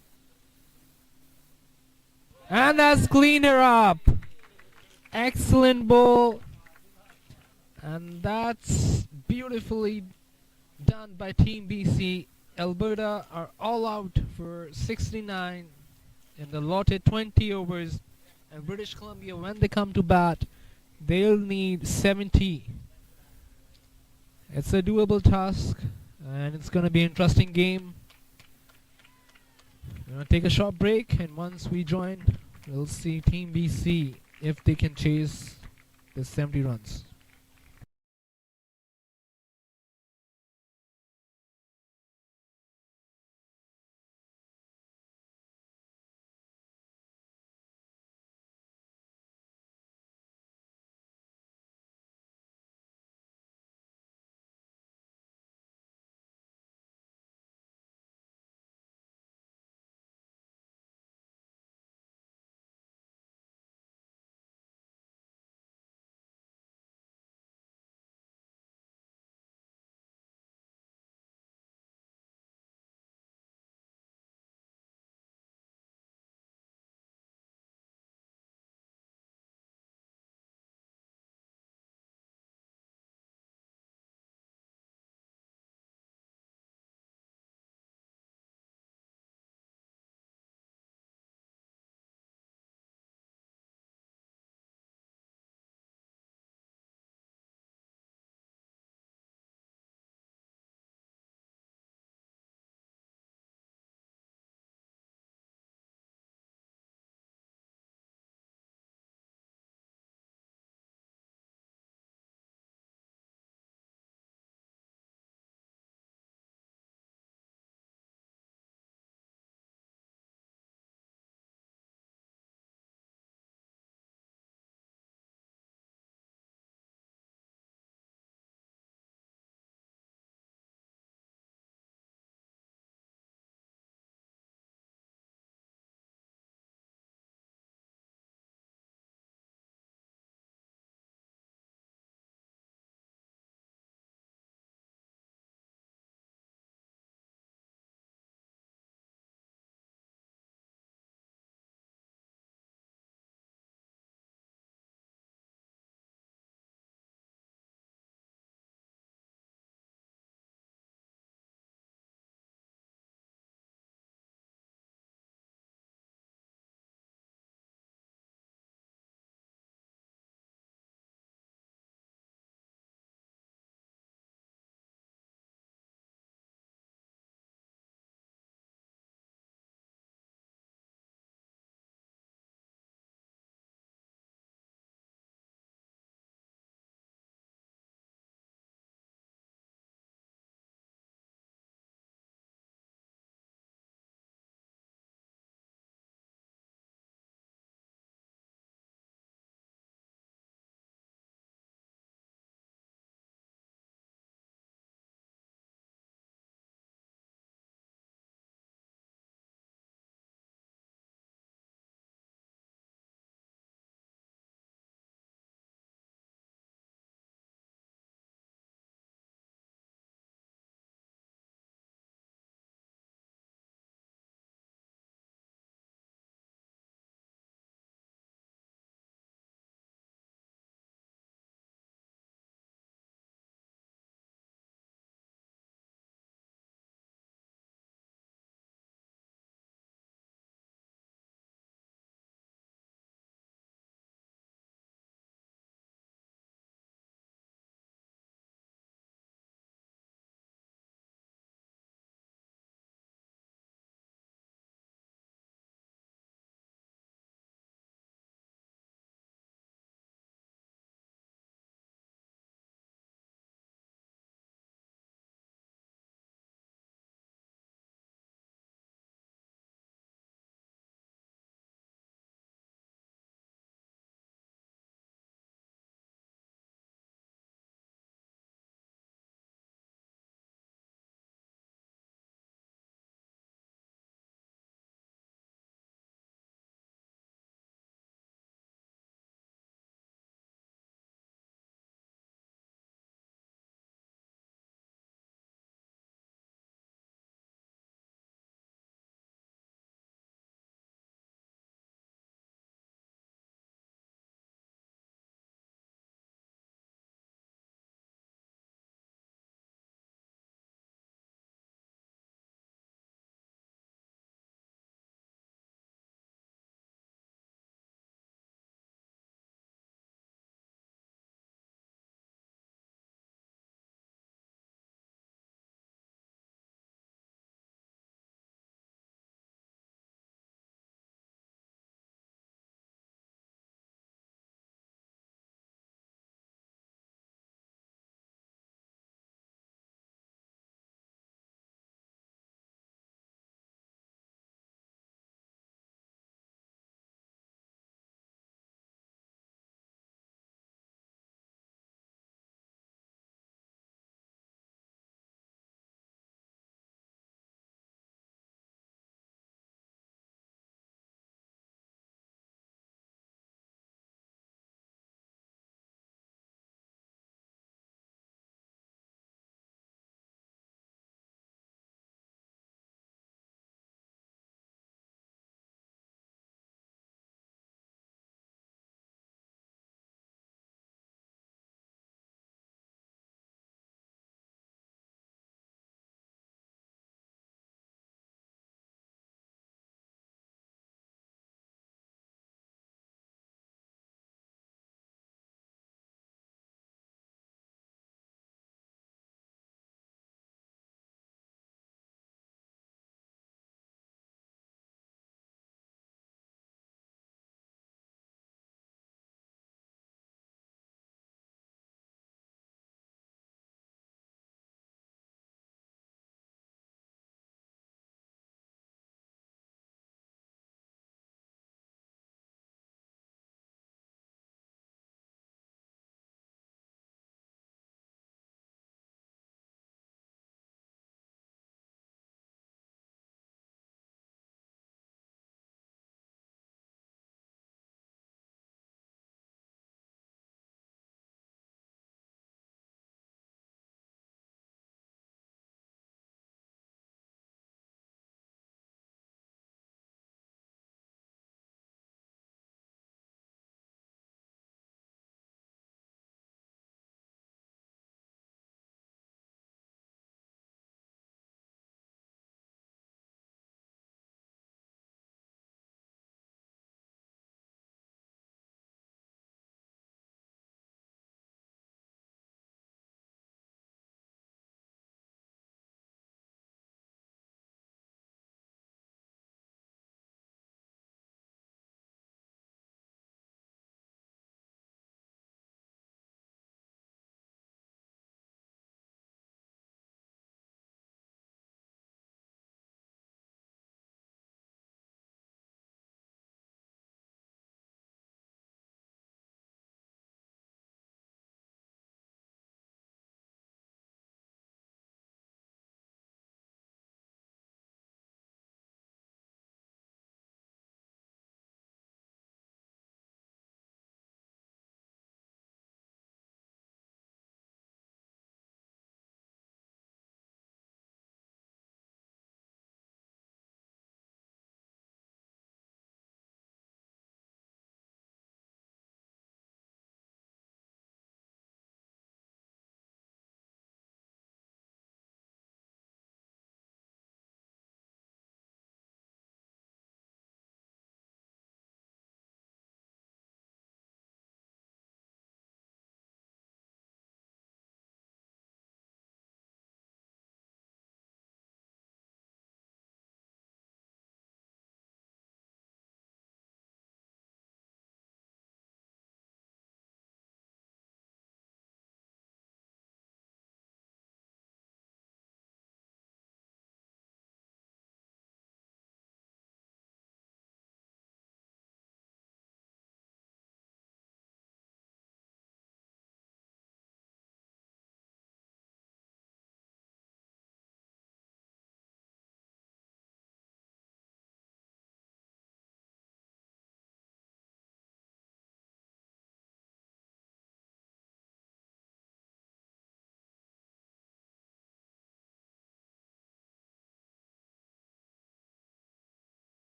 And that's cleaned her up. Excellent ball. And that's beautifully done by Team BC. Alberta are all out for 69 in the allotted 20 overs. And British Columbia, when they come to bat, they'll need 70. It's a doable task, and it's going to be an interesting game. We're going to take a short break, and once we join, we'll see Team BC if they can chase the 70 runs.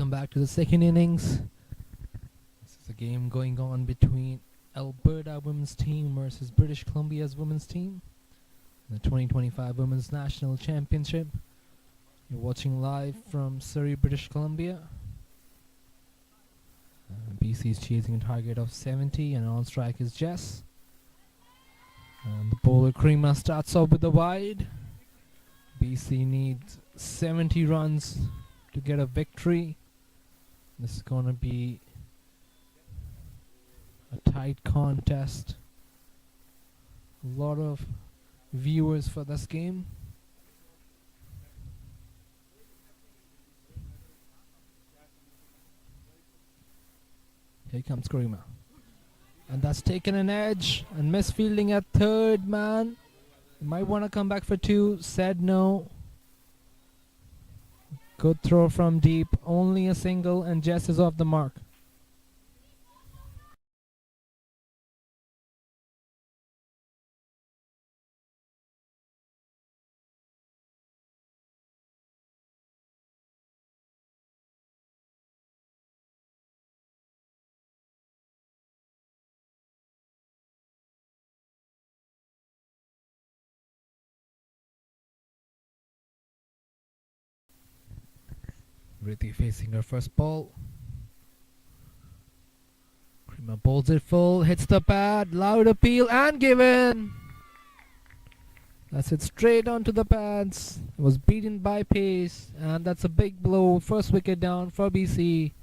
Welcome back to the second innings. This is a game going on between Alberta women's team versus British Columbia's women's team. The 2025 Women's National Championship. You're watching live from Surrey, British Columbia. BC is chasing a target of 70 and on strike is Jess. And the bowler Krima starts off with a wide. BC needs 70 runs to get a victory. This is going to be a tight contest. A lot of viewers for this game. Here comes Karima. And that's taken an edge. And misfielding at third man. Might want to come back for two. Said no. Good throw from deep. Only a single and Jess is off the mark. Rithi facing her first ball. Krima bowls it full, hits the pad, loud appeal and given. That's it straight onto the pads. It was beaten by pace and that's a big blow. First wicket down for BC.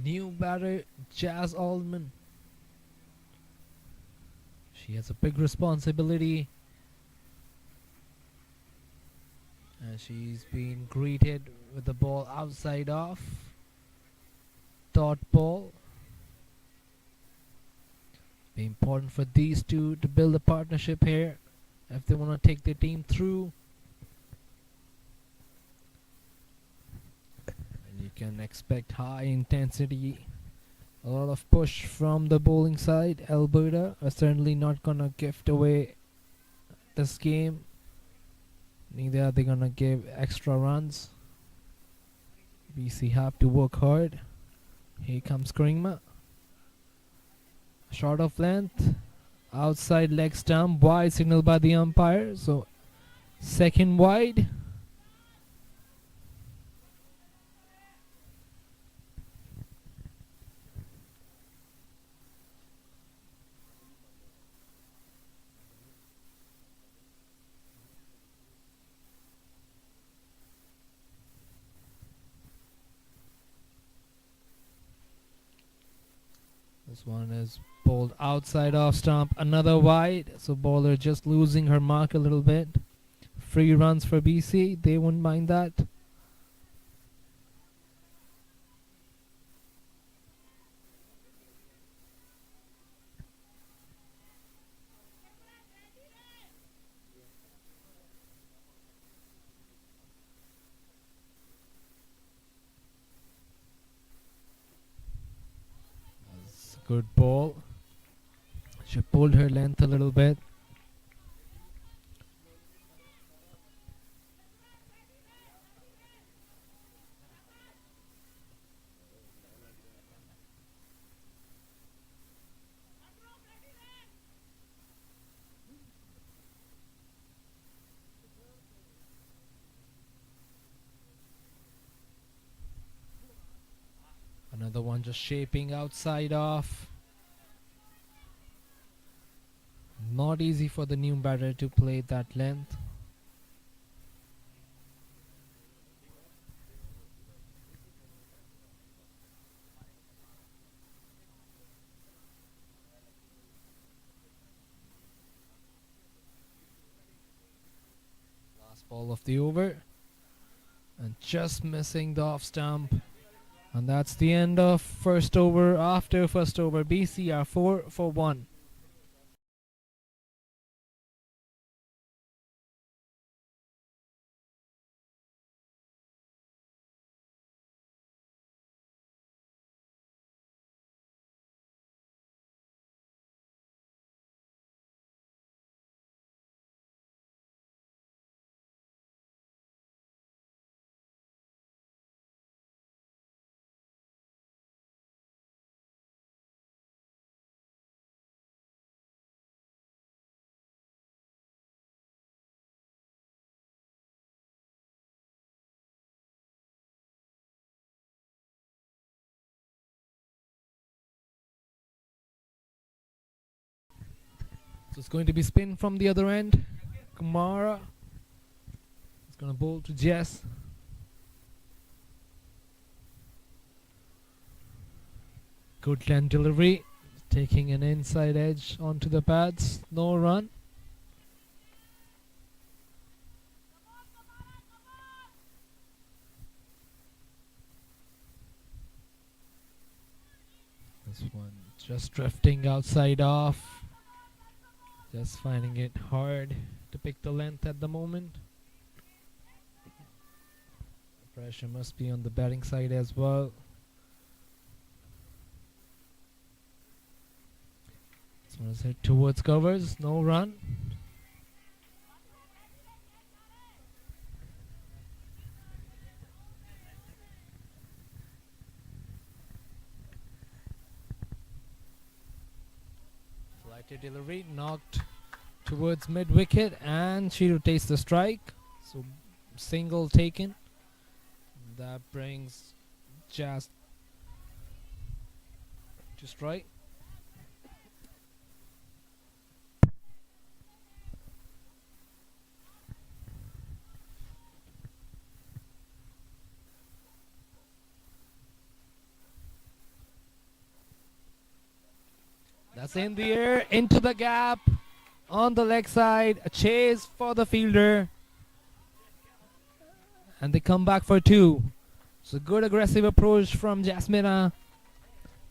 New batter Jazz Altman. She has a big responsibility. And she's been greeted with the ball outside off. Dot ball. Be important for these two to build a partnership here if they want to take their team through. And you can expect high intensity, a lot of push from the bowling side. Alberta are certainly not gonna gift away this game. Neither are they gonna give extra runs. BC have to work hard. Here comes Karima. Short of length, outside leg stump, wide signal by the umpire. So second wide. This one is bowled outside off stump, another wide. So bowler just losing her mark a little bit. Free runs for BC, they wouldn't mind that. That's a good ball. She pulled her length a little bit. Another one just shaping outside off. Not easy for the new batter to play that length. Last ball of the over. And just missing the off stump. And that's the end of first over. After first over, BC are 4 for 1. So it's going to be spin from the other end. Kumara is going to bowl to Jess. Good length delivery. Taking an inside edge onto the pads. No run. This one just drifting outside off. Just finding it hard to pick the length at the moment. The pressure must be on the batting side as well. This one is hit towards covers. No run. Flighted delivery knocked towards mid wicket, and she rotates the strike. So single taken. That brings Jazz to strike. That's in the air, into the gap, on the leg side, a chase for the fielder. And they come back for 2. So good aggressive approach from Jasmina.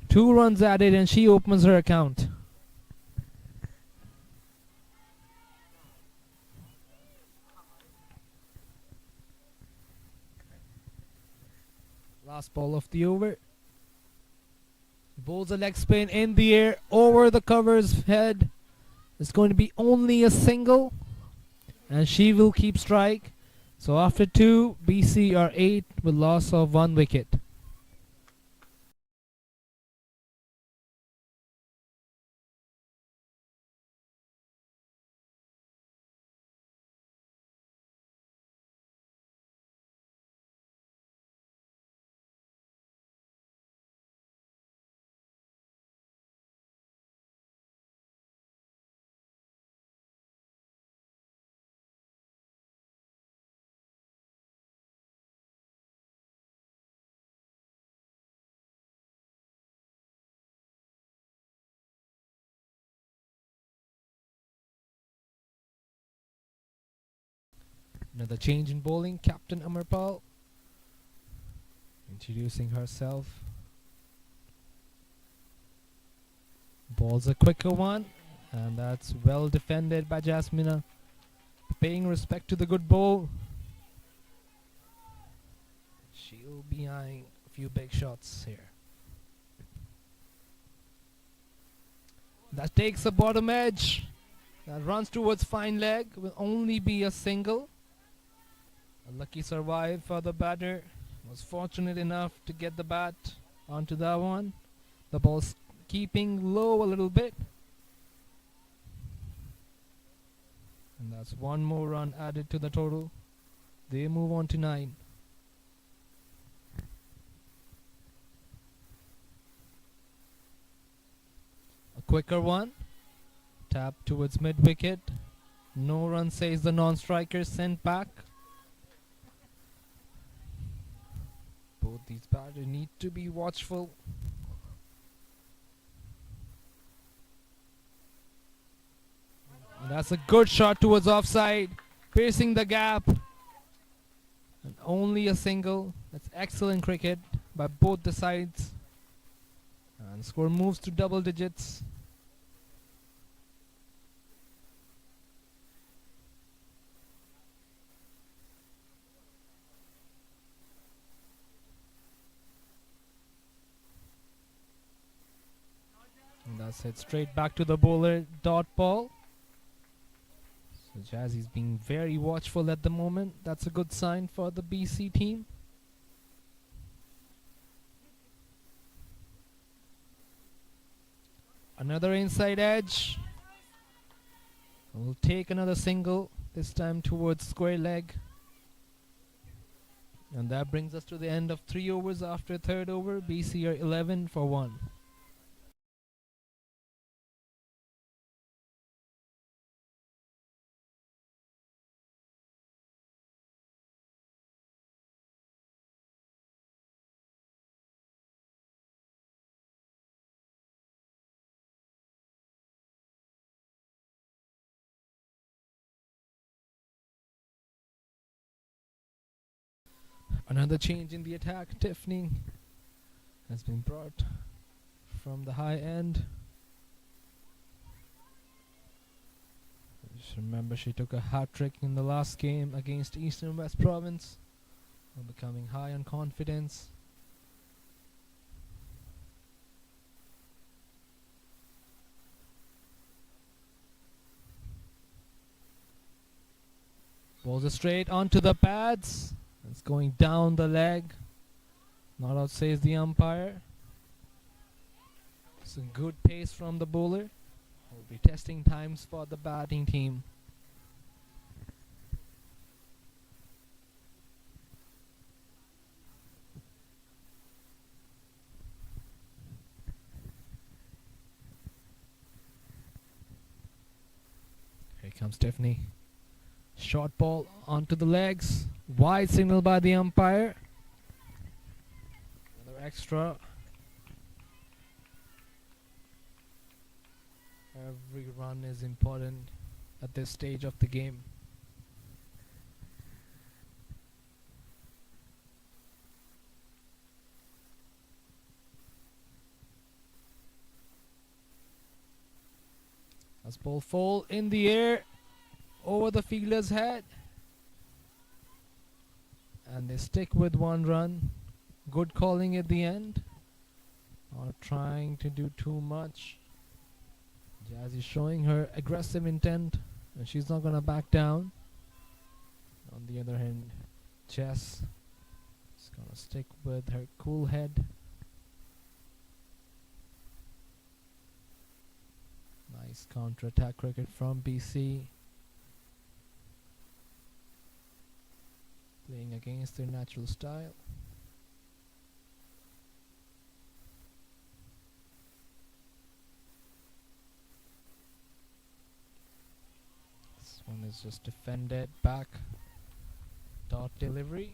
2 runs added and she opens her account. Last ball of the over. Bowls a leg spin in the air over the cover's head. It's going to be only a single, and she will keep strike. So after 2, BC are 8 with loss of 1 wicket. Another change in bowling. Captain Amarpal introducing herself. Ball's a quicker one, and that's well defended by Jasmina. Paying respect to the good bowl. She'll be eyeing a few big shots here. That takes a bottom edge. That runs towards fine leg. Will only be a single. A lucky survive for the batter. Was fortunate enough to get the bat onto that one. The ball's keeping low a little bit. And that's 1 more run added to the total. They move on to 9. A quicker one. Tap towards mid wicket. No run, says the non-striker, sent back. Both these batters need to be watchful. And that's a good shot towards offside, piercing the gap. And only a single. That's excellent cricket by both the sides. And score moves to double digits. And that's it straight back to the bowler. Dot ball. So Jazzy's being very watchful at the moment. That's a good sign for the BC team. Another inside edge. We'll take another single, this time towards square leg. And that brings us to the end of 3 overs after third over. BC are 11 for 1. Another change in the attack. Tiffany has been brought from the high end. Just remember, she took a hat-trick in the last game against Eastern West Province, becoming high on confidence. Balls are straight onto the pads. It's going down the leg. Not out, says the umpire. Some good pace from the bowler. We'll be testing times for the batting team. Here comes Tiffany. Short ball onto the legs. Wide signal by the umpire. Another extra. Every run is important at this stage of the game. As ball fall in the air over the fielder's head. And they stick with 1 run. Good calling at the end. Not trying to do too much. Jazzy showing her aggressive intent, and she's not gonna back down. On the other hand, Jess is gonna stick with her cool head. Nice counter-attack cricket from BC. Playing against their natural style. This one is just defended back. Dot delivery.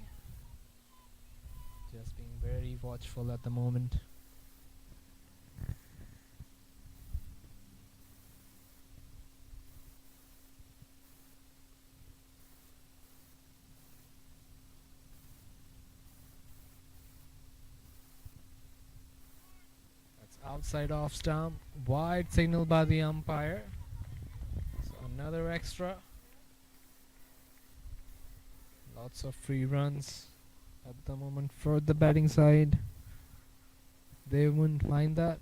Just being very watchful at the moment. Outside off stump, wide signal by the umpire. So another extra. Lots of free runs at the moment for the batting side. They wouldn't mind that.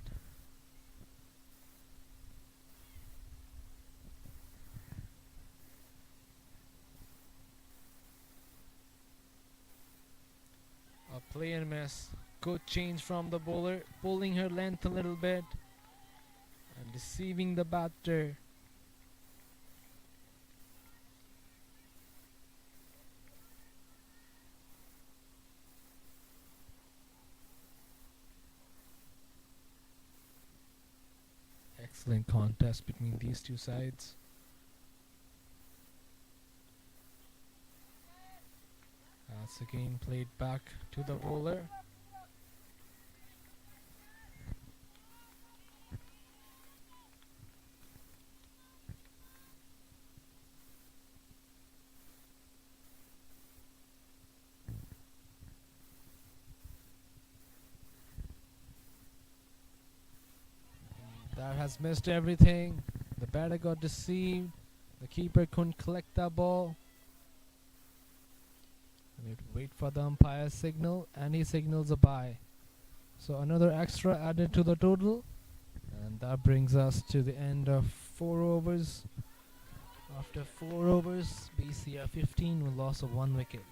A play and miss. Good change from the bowler, pulling her length a little bit and deceiving the batter. Excellent contest between these two sides. That's again played back to the bowler. That has missed everything. The batter got deceived. The keeper couldn't collect that ball. We have to wait for the umpire's signal, and he signals a bye. So another extra added to the total, and that brings us to the end of 4 overs. After 4 overs, BC are 15 with loss of 1 wicket.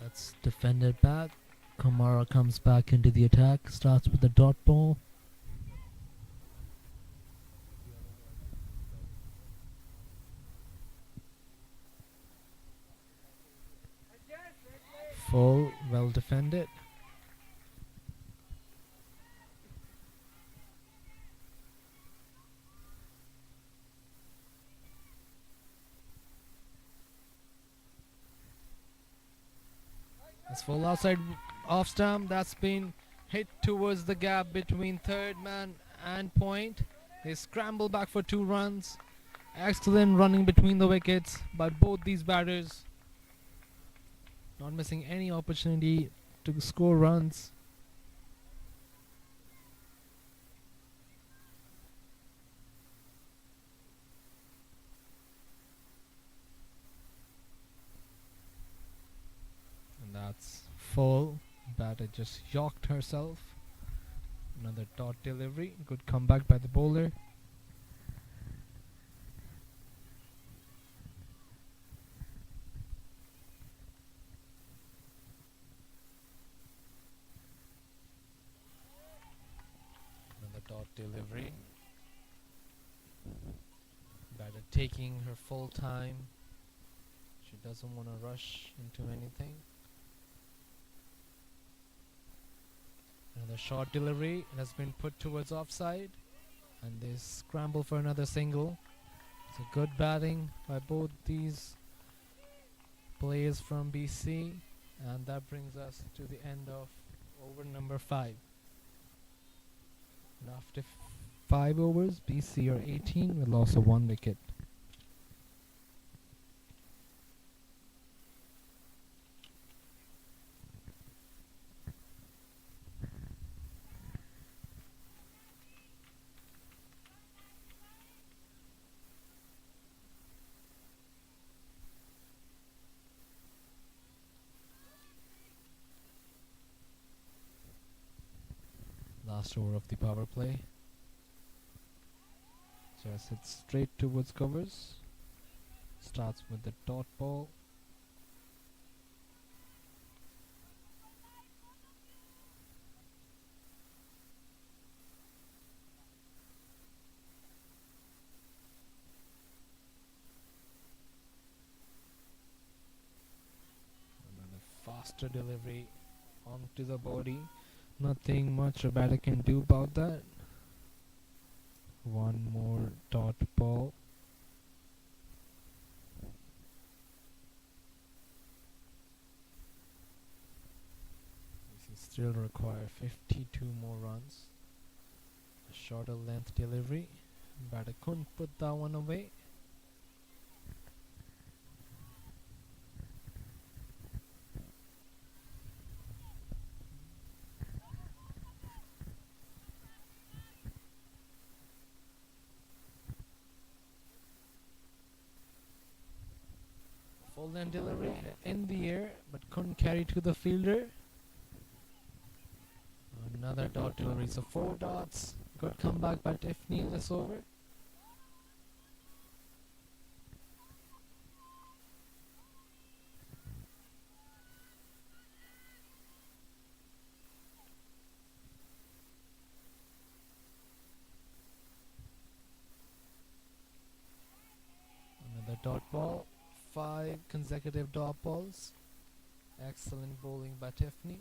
That's defended back. Kamara comes back into the attack, starts with the dot ball. Full, well defended. That's full outside off stump. That's been hit towards the gap between third man and point. They scramble back for 2 runs. Excellent running between the wickets by both these batters. Not missing any opportunity to score runs. And that's full. Batter just yorked herself. Another dot delivery. Good comeback by the bowler. Another dot delivery. Batter taking her full time. She doesn't want to rush into anything. Another short delivery. It has been put towards offside. And they scramble for another single. It's a good batting by both these players from BC. And that brings us to the end of over number 5. And after 5 overs, BC are 18 with loss of 1 wicket. Last over of the power play. Just hits straight towards covers. Starts with the dot ball. And then a faster delivery onto the body. Nothing much a batter can do about that. One more dot ball. This still require 52 more runs. A shorter length delivery. Batter couldn't put that one away. Full Full end delivery in the air, but couldn't carry to the fielder. Another dot delivery, so 4 dots. Good comeback by Tiffany in this over. Another dot ball. 5 consecutive dot balls. Excellent bowling by Tiffany.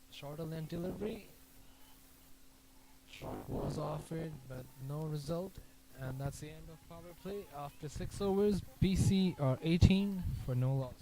Shorter length delivery. Short was offered, but no result. And that's the end of power play. After 6 overs, BC are 18 for no loss.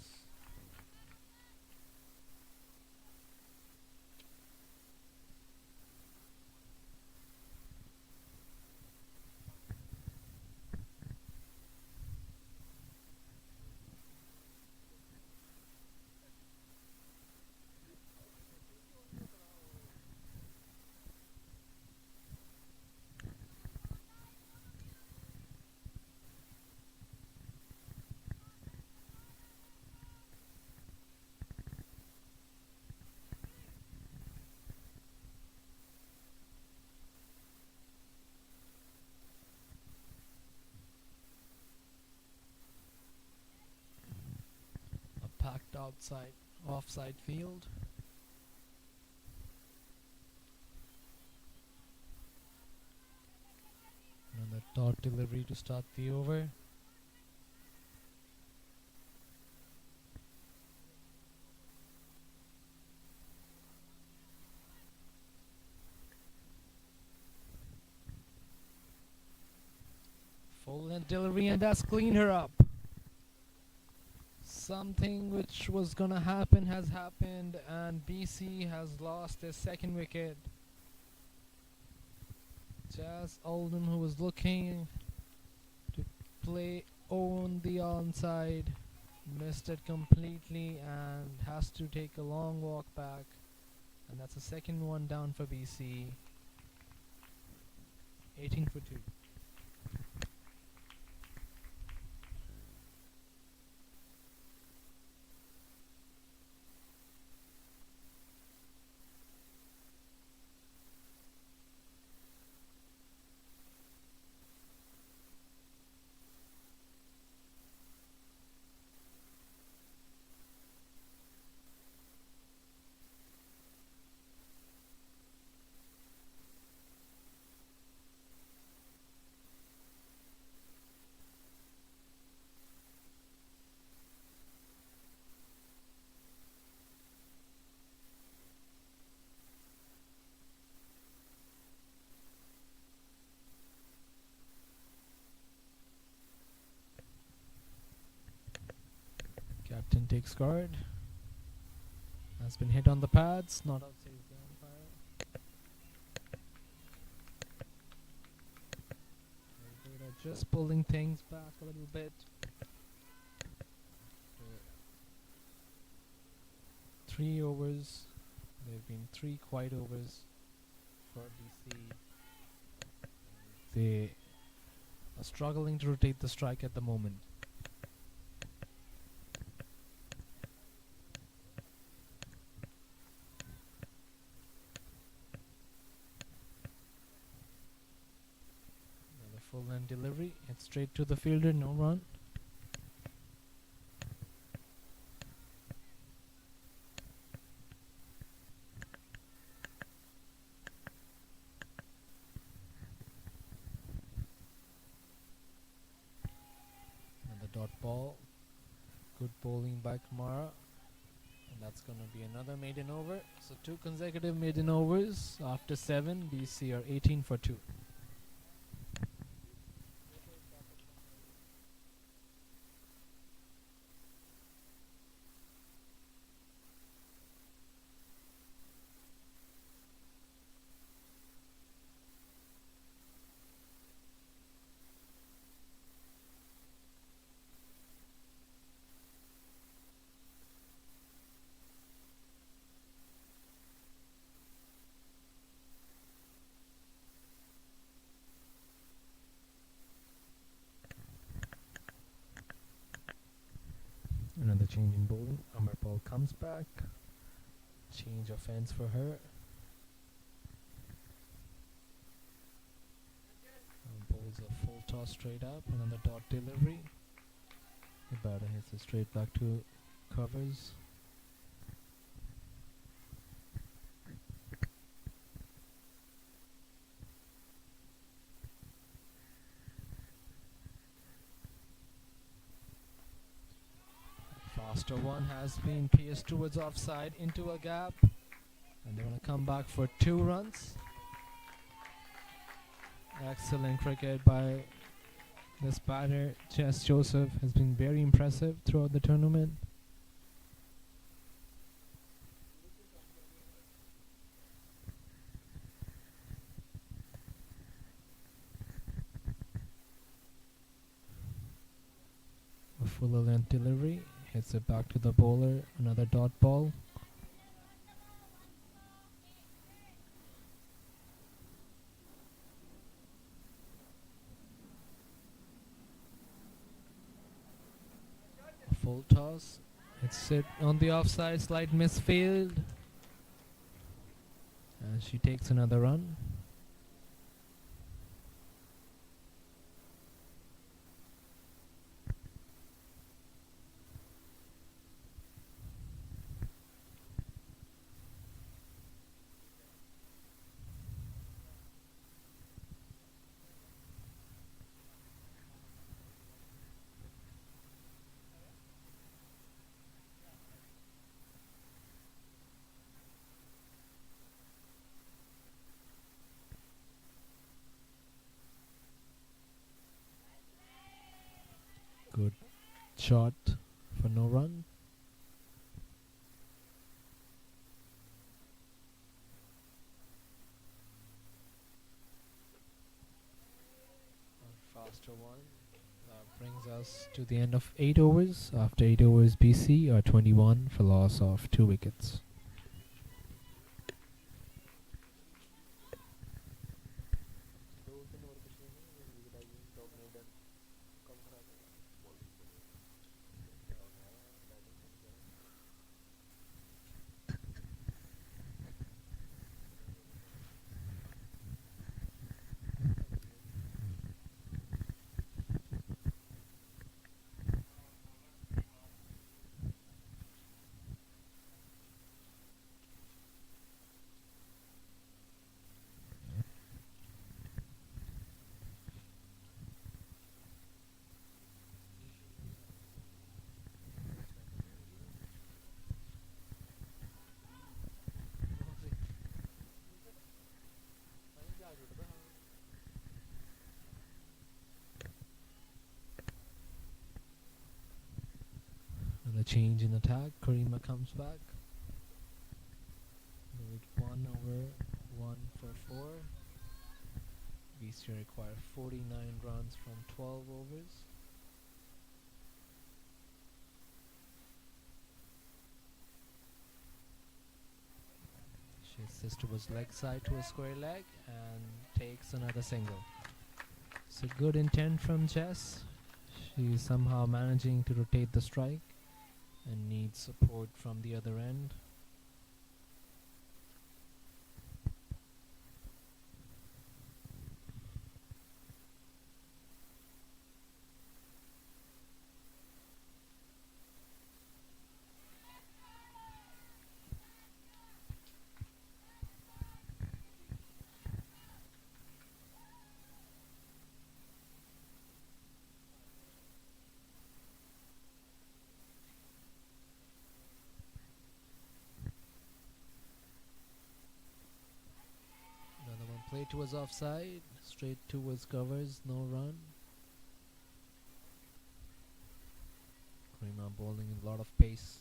A packed outside, offside field. Another dot delivery to start the over. Full length delivery, and that's cleaned her up. Something which was gonna happen has happened, and BC has lost their second wicket. Jazz Oldham, who was looking to play on the onside, missed it completely and has to take a long walk back. And that's the second one down for BC. 18 for 2. Captain takes guard. Has been hit on the pads, not outside the umpire. Alberta just pulling things back a little bit. 3 overs. There have been 3 quiet overs for BC. They are struggling to rotate the strike at the moment. Another full length delivery. It's straight to the fielder, no run. Another dot ball. Good bowling by Kamara. And that's going to be another maiden over. So 2 consecutive maiden overs after 7. BC are 18 for 2. change in bowling. Amarpal comes back. Change of ends for her. Bowls a full toss straight up. Another dot delivery. The batter hits it straight back to covers. Faster one has been pierced towards offside into a gap. And they're going to come back for 2 runs. Excellent cricket by this batter. Jess Joseph has been very impressive throughout the tournament. A fuller length delivery. Hits it back to the bowler. Another dot ball. A full toss. It's it on the offside. Slight misfield. And she takes another run. Good shot for no run. Faster one. That brings us to the end of 8 overs. After 8 overs, BC are 21 for loss of 2 wickets. And a change in attack. Karima comes back. Made 1 over 1 for 4. BC require 49 runs from 12 overs. She assists towards leg side to a square leg and takes another single. So good intent from Jess. She's somehow managing to rotate the strike and needs support from the other end. Play towards offside, straight towards covers, no run. Karima bowling in a lot of pace.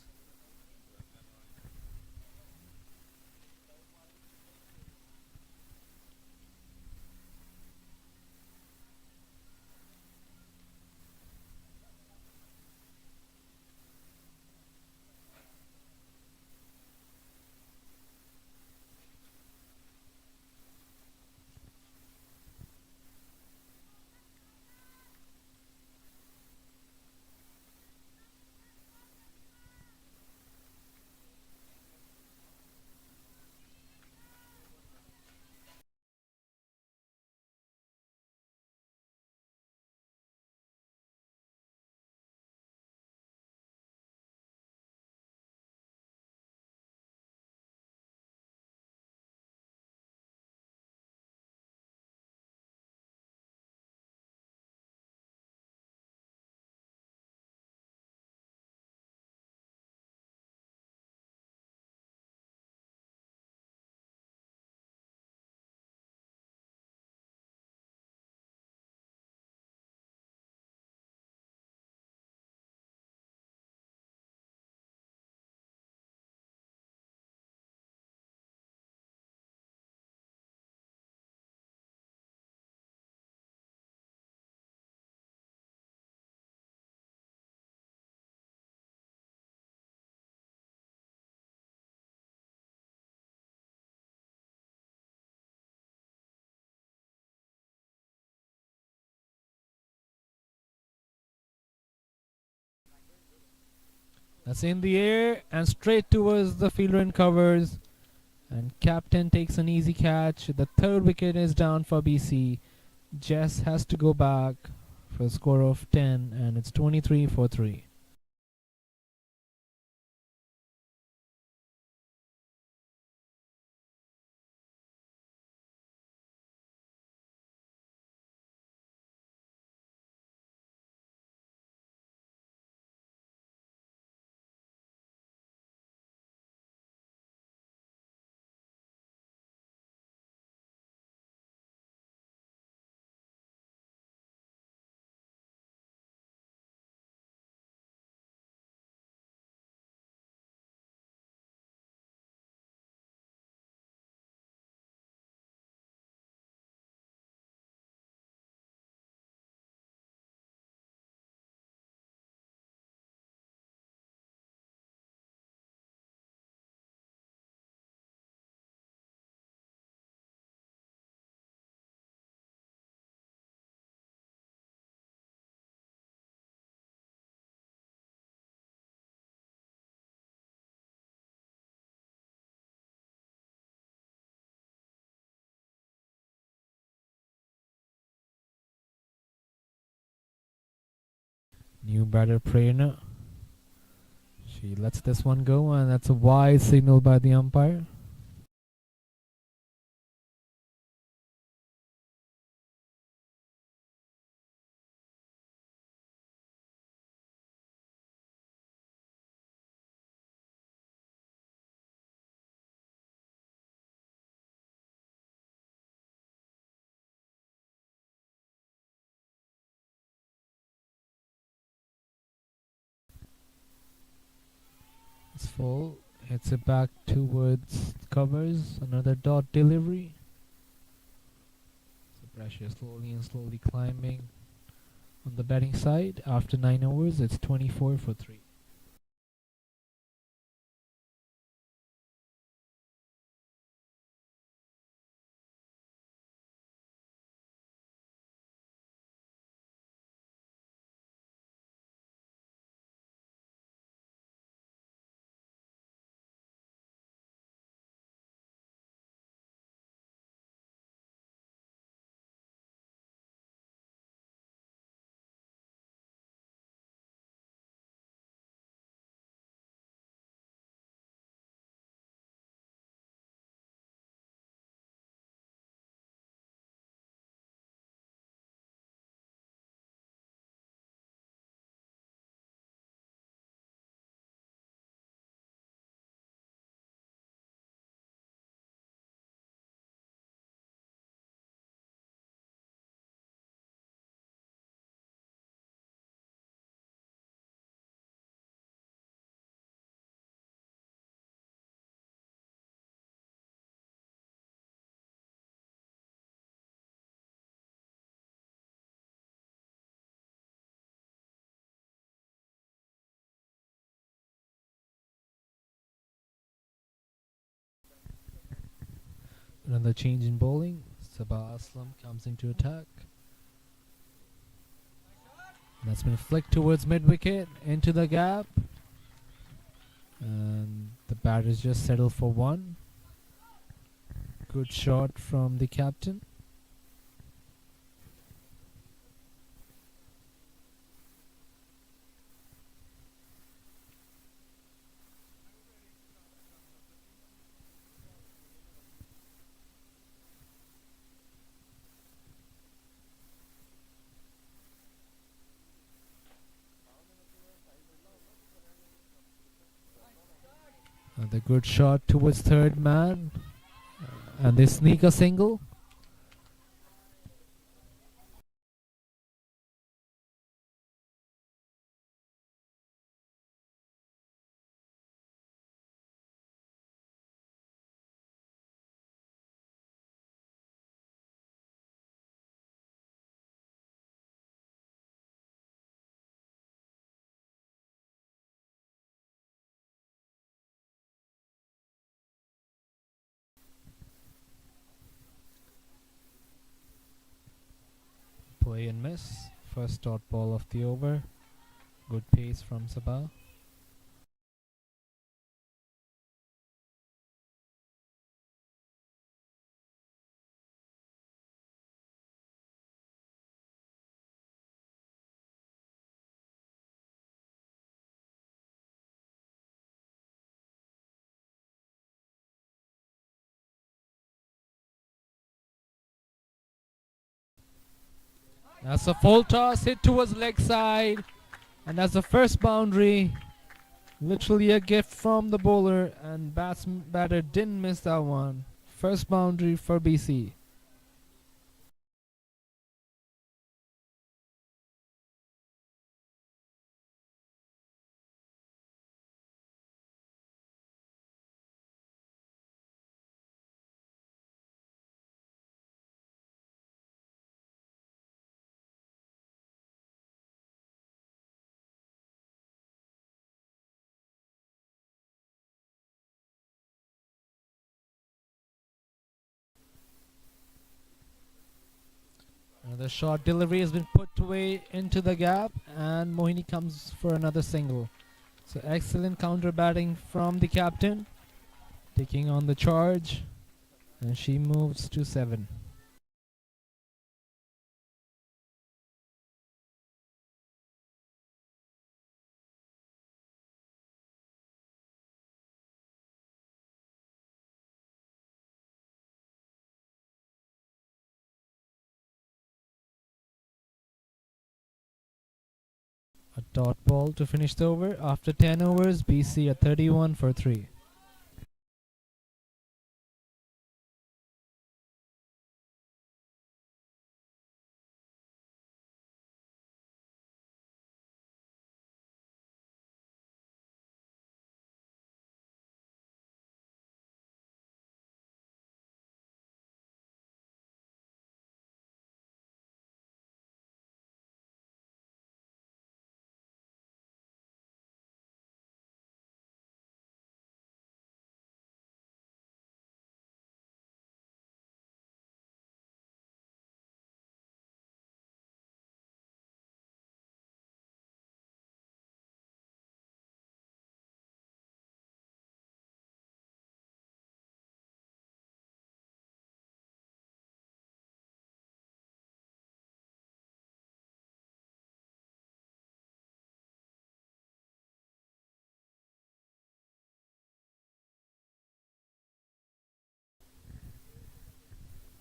That's in the air and straight towards the fielder and covers. And captain takes an easy catch. The third wicket is down for BC. Jess has to go back for a score of 10, and it's 23 for 3. New batter Prerna. She lets this one go, and that's a wide signal by the umpire. It's full. Hits it back towards covers. Another dot delivery. So pressure slowly and slowly climbing on the batting side. After 9 overs, it's 24 for 3. Another change in bowling. Sabah Aslam comes into attack. That's been flicked towards mid wicket into the gap. And the batters just settle for one. Good shot from the captain. And the good shot towards third man. And they sneak a single. Play and miss. First dot ball of the over. Good pace from Sabah. That's a full toss hit towards leg side. And that's the first boundary. Literally a gift from the bowler, and batter didn't miss that one. First boundary for BC. The short delivery has been put away into the gap, and Mohini comes for another single. So excellent counter batting from the captain, taking on the charge, and she moves to 7. A dot ball to finish the over. After 10 overs, BC at 31 for 3.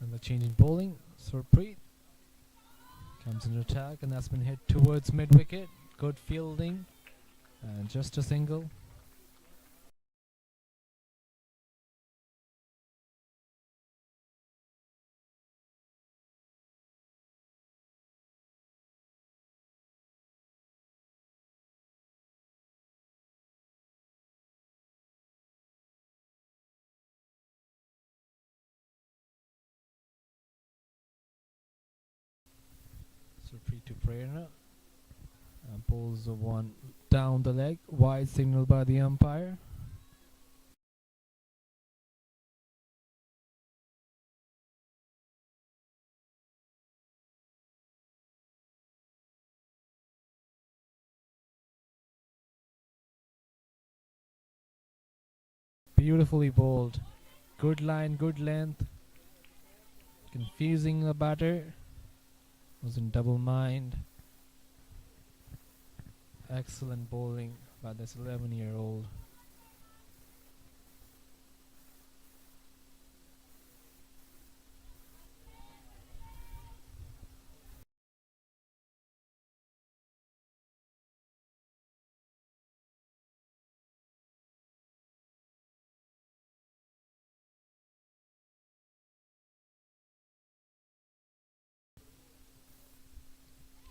And the change in bowling, Surpreet comes into attack, and that's been hit towards mid wicket. Good fielding, and just a single. Surpreet to Prerna, and pulls the one down the leg. Wide signal by the umpire. Beautifully bowled. Good line, good length. Confusing the batter. Was in double mind. Excellent bowling by this 11-year-old.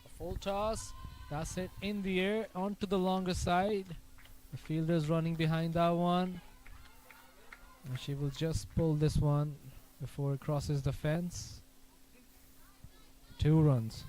A full toss. That's it in the air onto the longer side. The fielder's running behind that one. And she will just pull this one before it crosses the fence. 2 runs.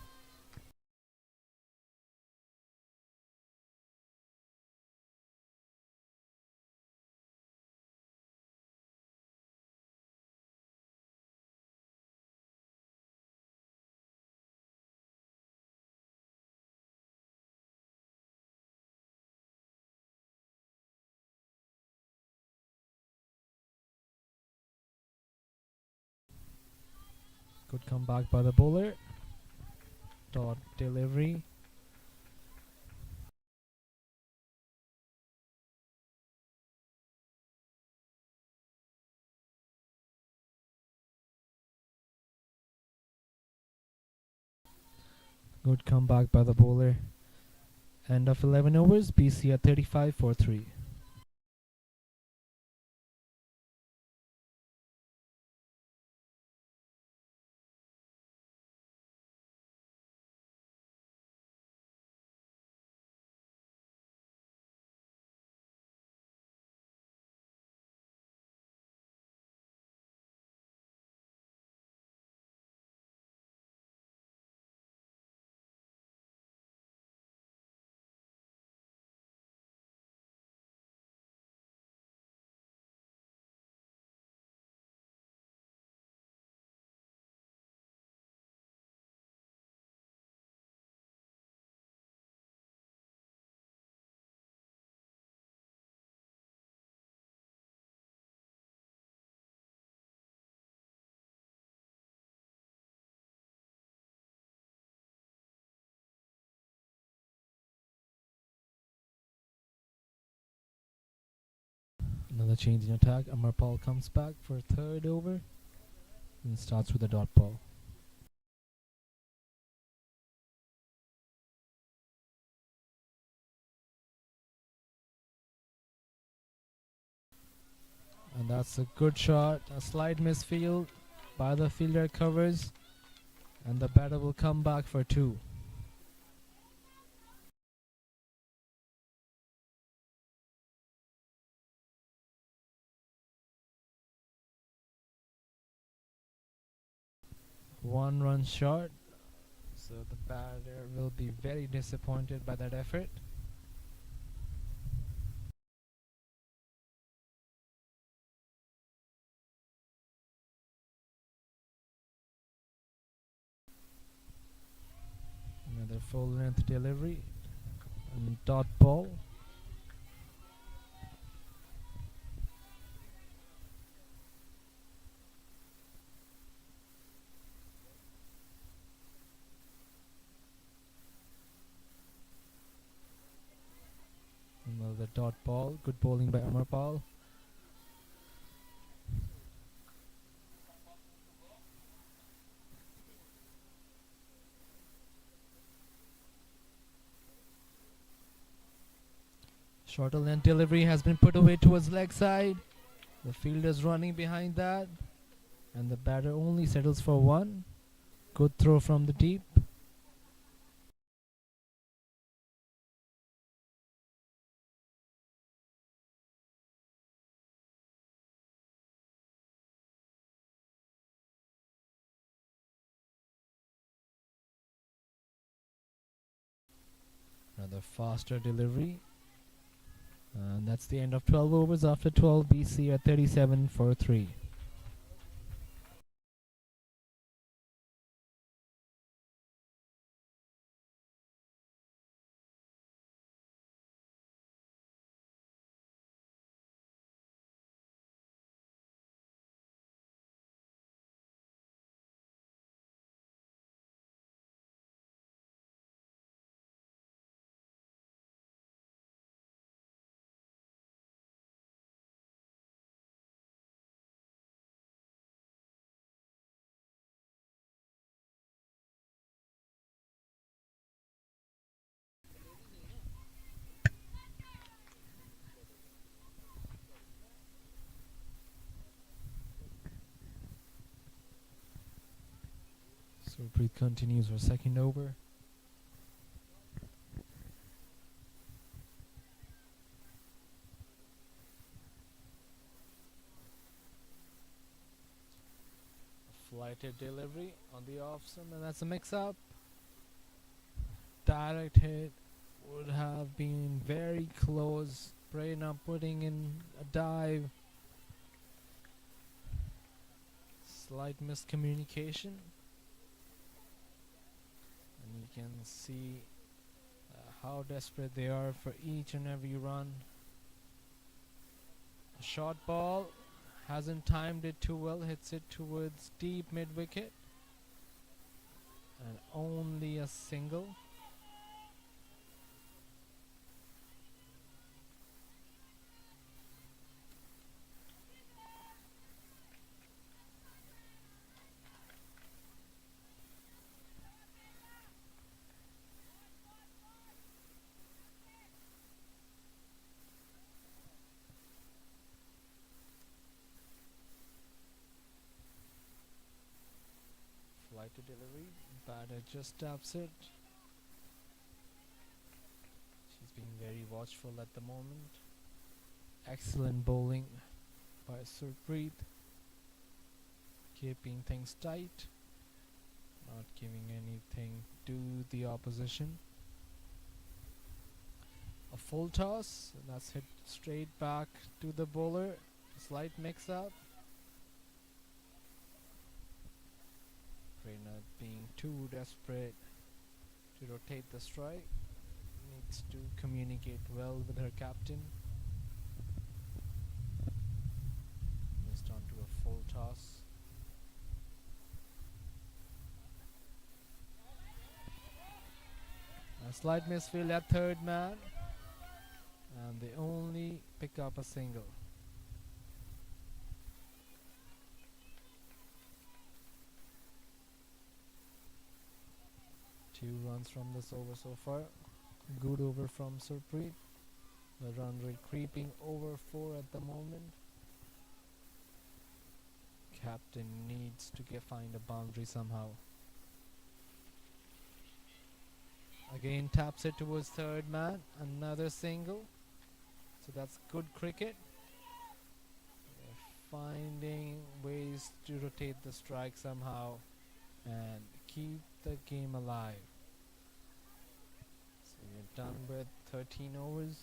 Good comeback by the bowler. Dot delivery. Good comeback by the bowler. End of 11 overs. BC at 35 for 3. Another change in attack. Amarpal comes back for third over and starts with a dot ball. And that's a good shot. A slight misfield by the fielder covers. And the batter will come back for 2. One run short. So the batter will be very disappointed by that effort. Another full length delivery. And dot ball. Another dot ball. Good bowling by Amarpal. Shorter length delivery has been put away towards leg side. The fielder's running behind that. And the batter only settles for 1. Good throw from the deep. Another faster delivery. And that's the end of 12 overs. After 12, BC at 37 for 3. So Preet continues for second over. Flighted delivery on the off stump, and that's a mix-up. Direct hit would have been very close. Prerna putting in a dive. Slight miscommunication. And you can see how desperate they are for each and every run. A short ball, hasn't timed it too well, hits it towards deep mid-wicket. and only a single. Fly to delivery. Batter just taps it. She's being very watchful at the moment. Excellent bowling by Surpreet, keeping things tight, not giving anything to the opposition. A full toss, and that's hit straight back to the bowler. Slight mix up. Prerna being too desperate to rotate the strike, needs to communicate well with her captain. Missed onto a full toss. A slight misfield at third man, and they only pick up a single. Two runs from this over so far. Good over from Surpreet. The run rate creeping over 4 at the moment. Captain needs to find a boundary somehow. Again taps it towards third man. Another single. So that's good cricket. They're finding ways to rotate the strike somehow and keep the game alive. So we're done with 13 overs.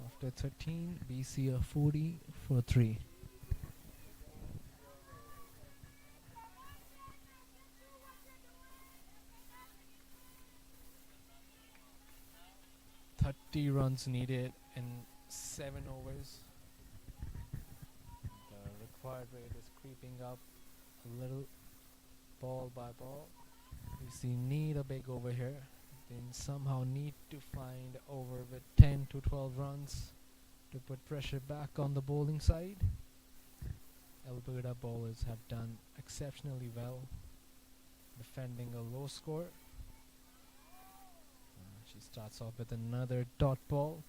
After 13, BC are 40 for 3. Runs needed in 7 overs. The required rate is creeping up a little, ball by ball. BC need a big over here. They somehow need to find over with 10 to 12 runs to put pressure back on the bowling side. Alberta bowlers have done exceptionally well defending a low score. She starts off with another dot ball.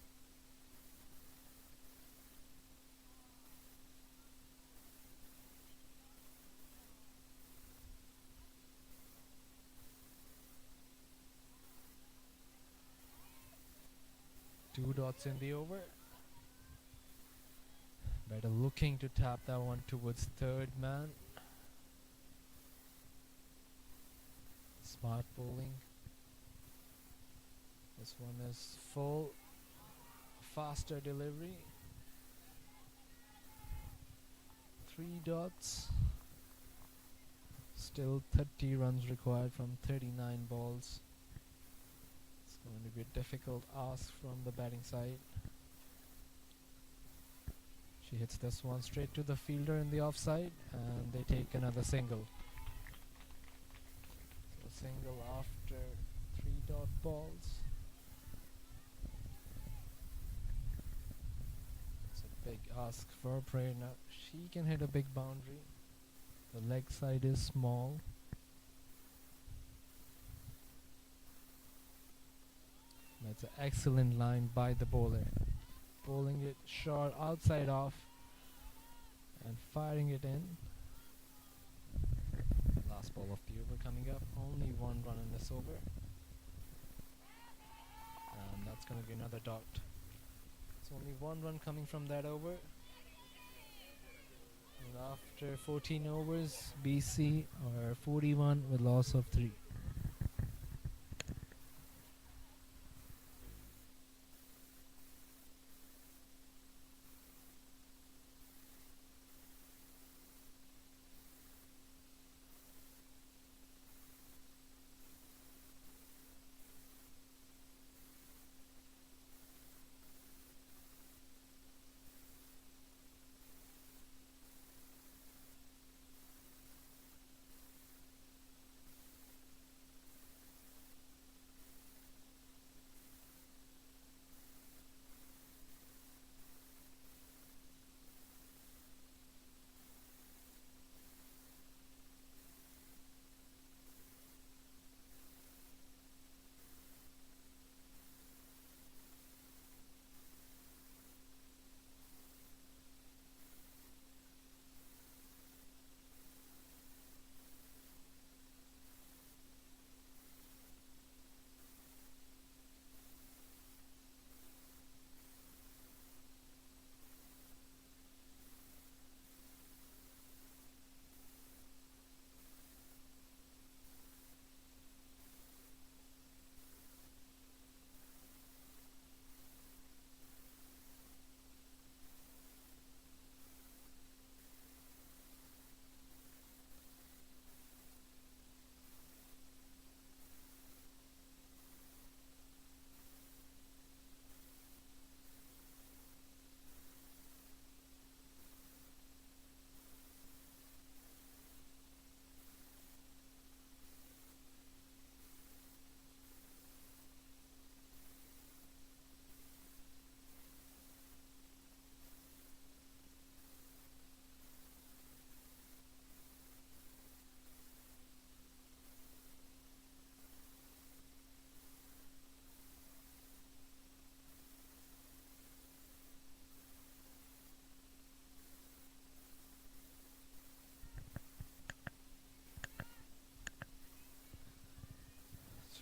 Two dots in the over. Better looking to tap that one towards third man. Smart bowling. This one is full, faster delivery. 3 dots. Still 30 runs required from 39 balls. It's going to be a difficult ask from the batting side. She hits this one straight to the fielder in the offside, and they take another single. So single after 3 dot balls. Big ask for Prerna. She can hit a big boundary. The leg side is small. That's an excellent line by the bowler. Bowling it short outside off and firing it in. Last ball of the over coming up. Only 1 run in this over. And that's going to be another dot. Only 1 run coming from that over. And after 14 overs, BC are 41 with loss of 3.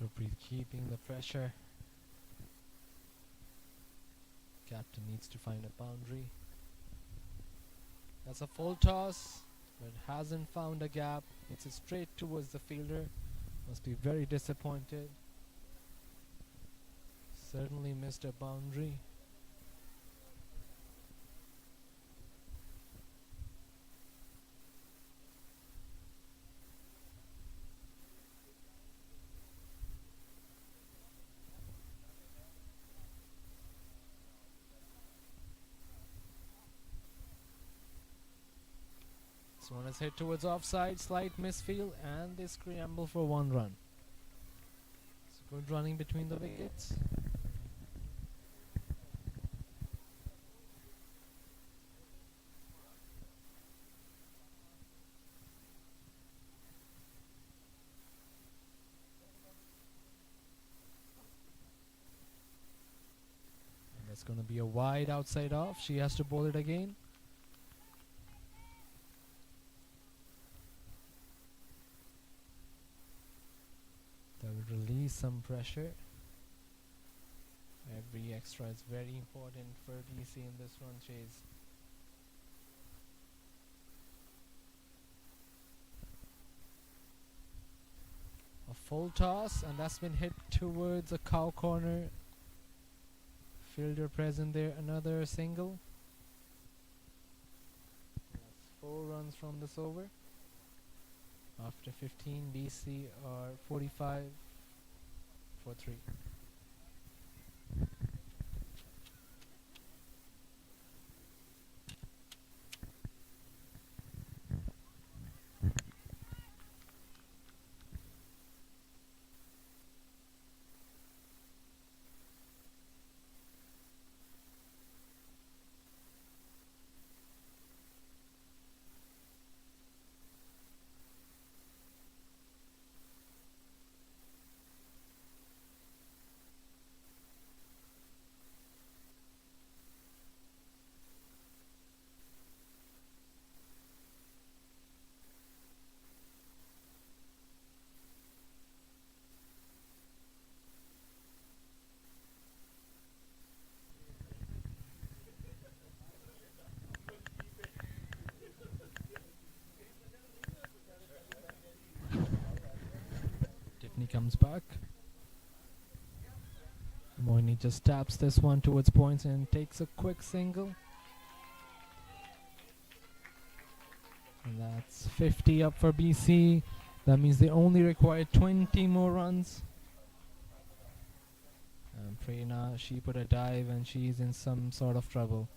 Surpreet keeping the pressure. Captain needs to find a boundary. That's a full toss, but hasn't found a gap. It's straight towards the fielder. Must be very disappointed. Certainly missed a boundary. This one is hit towards offside, slight misfield, and they scramble for 1 run. It's good running between the wickets. And that's going to be a wide outside off. She has to bowl it again. That will release some pressure. Every extra is very important for BC in this run chase. A full toss, and that's been hit towards a cow corner. Fielder present there, another single. That's 4 runs from this over. After 15, BC are 45 for 3. Tiffany comes back. Moini just taps this one towards points and takes a quick single. And that's 50 up for BC. That means they only require 20 more runs. And Prerna, she put a dive and she's in some sort of trouble.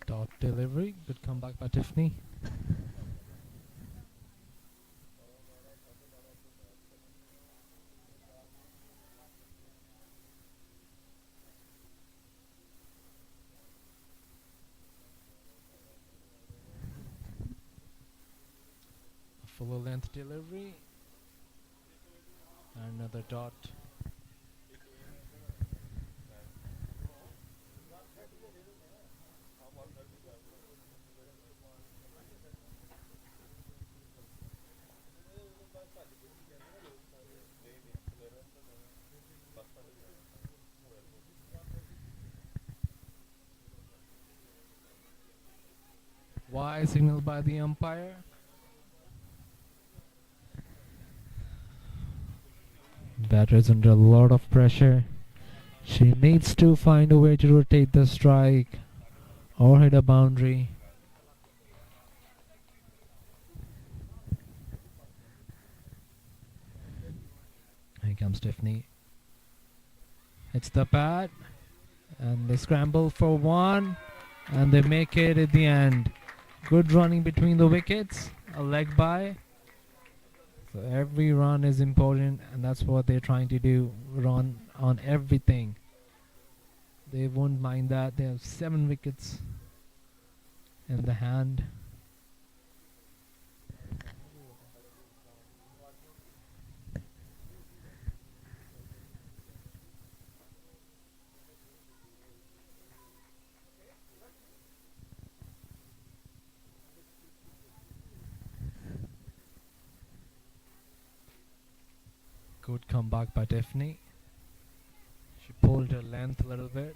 Dot delivery. Good comeback by Tiffany. full length delivery. Another dot. Y signaled by the umpire. Batter's under a lot of pressure. She needs to find a way to rotate the strike or hit a boundary. Here comes Tiffany. Hits the pad and they scramble for one and they make it at the end. Good running between the wickets, a leg by. So every run is important and that's what they're trying to do, run on everything. They won't mind that. They have 7 wickets in the hand. Good comeback by Tiffany. She pulled her length a little bit.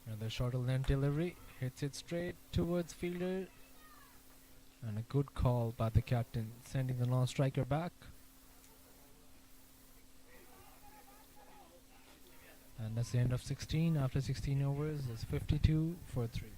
Another shorter length delivery. Hits it straight towards fielder. And a good call by the captain, sending the non-striker back. And that's the end of 16. After 16 overs, it's 52 for 3.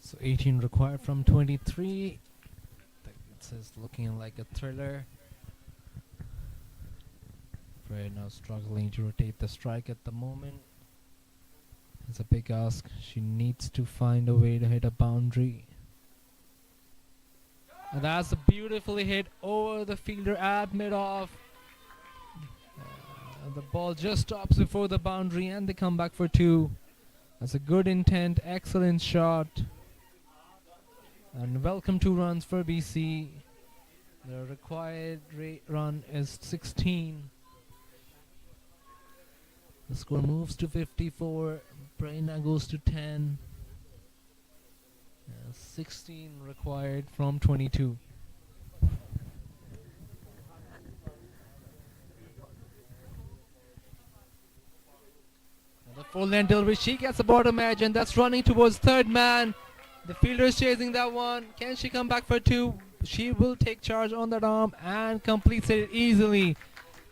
So 18 required from 23. This is looking like a thriller. Right now struggling to rotate the strike at the moment. It's a big ask. She needs to find a way to hit a boundary. And that's a beautifully hit over the fielder at mid-off. The ball just stops before the boundary and they come back for 2. That's a good intent, excellent shot. And welcome 2 runs for BC. The required run is 16. The score moves to 54. Braina goes to 10. 16 required from 22. Full length delivery. She gets the bottom edge, and that's running towards third man. The fielder is chasing that one. Can she come back for two? She will take charge on that arm and completes it easily.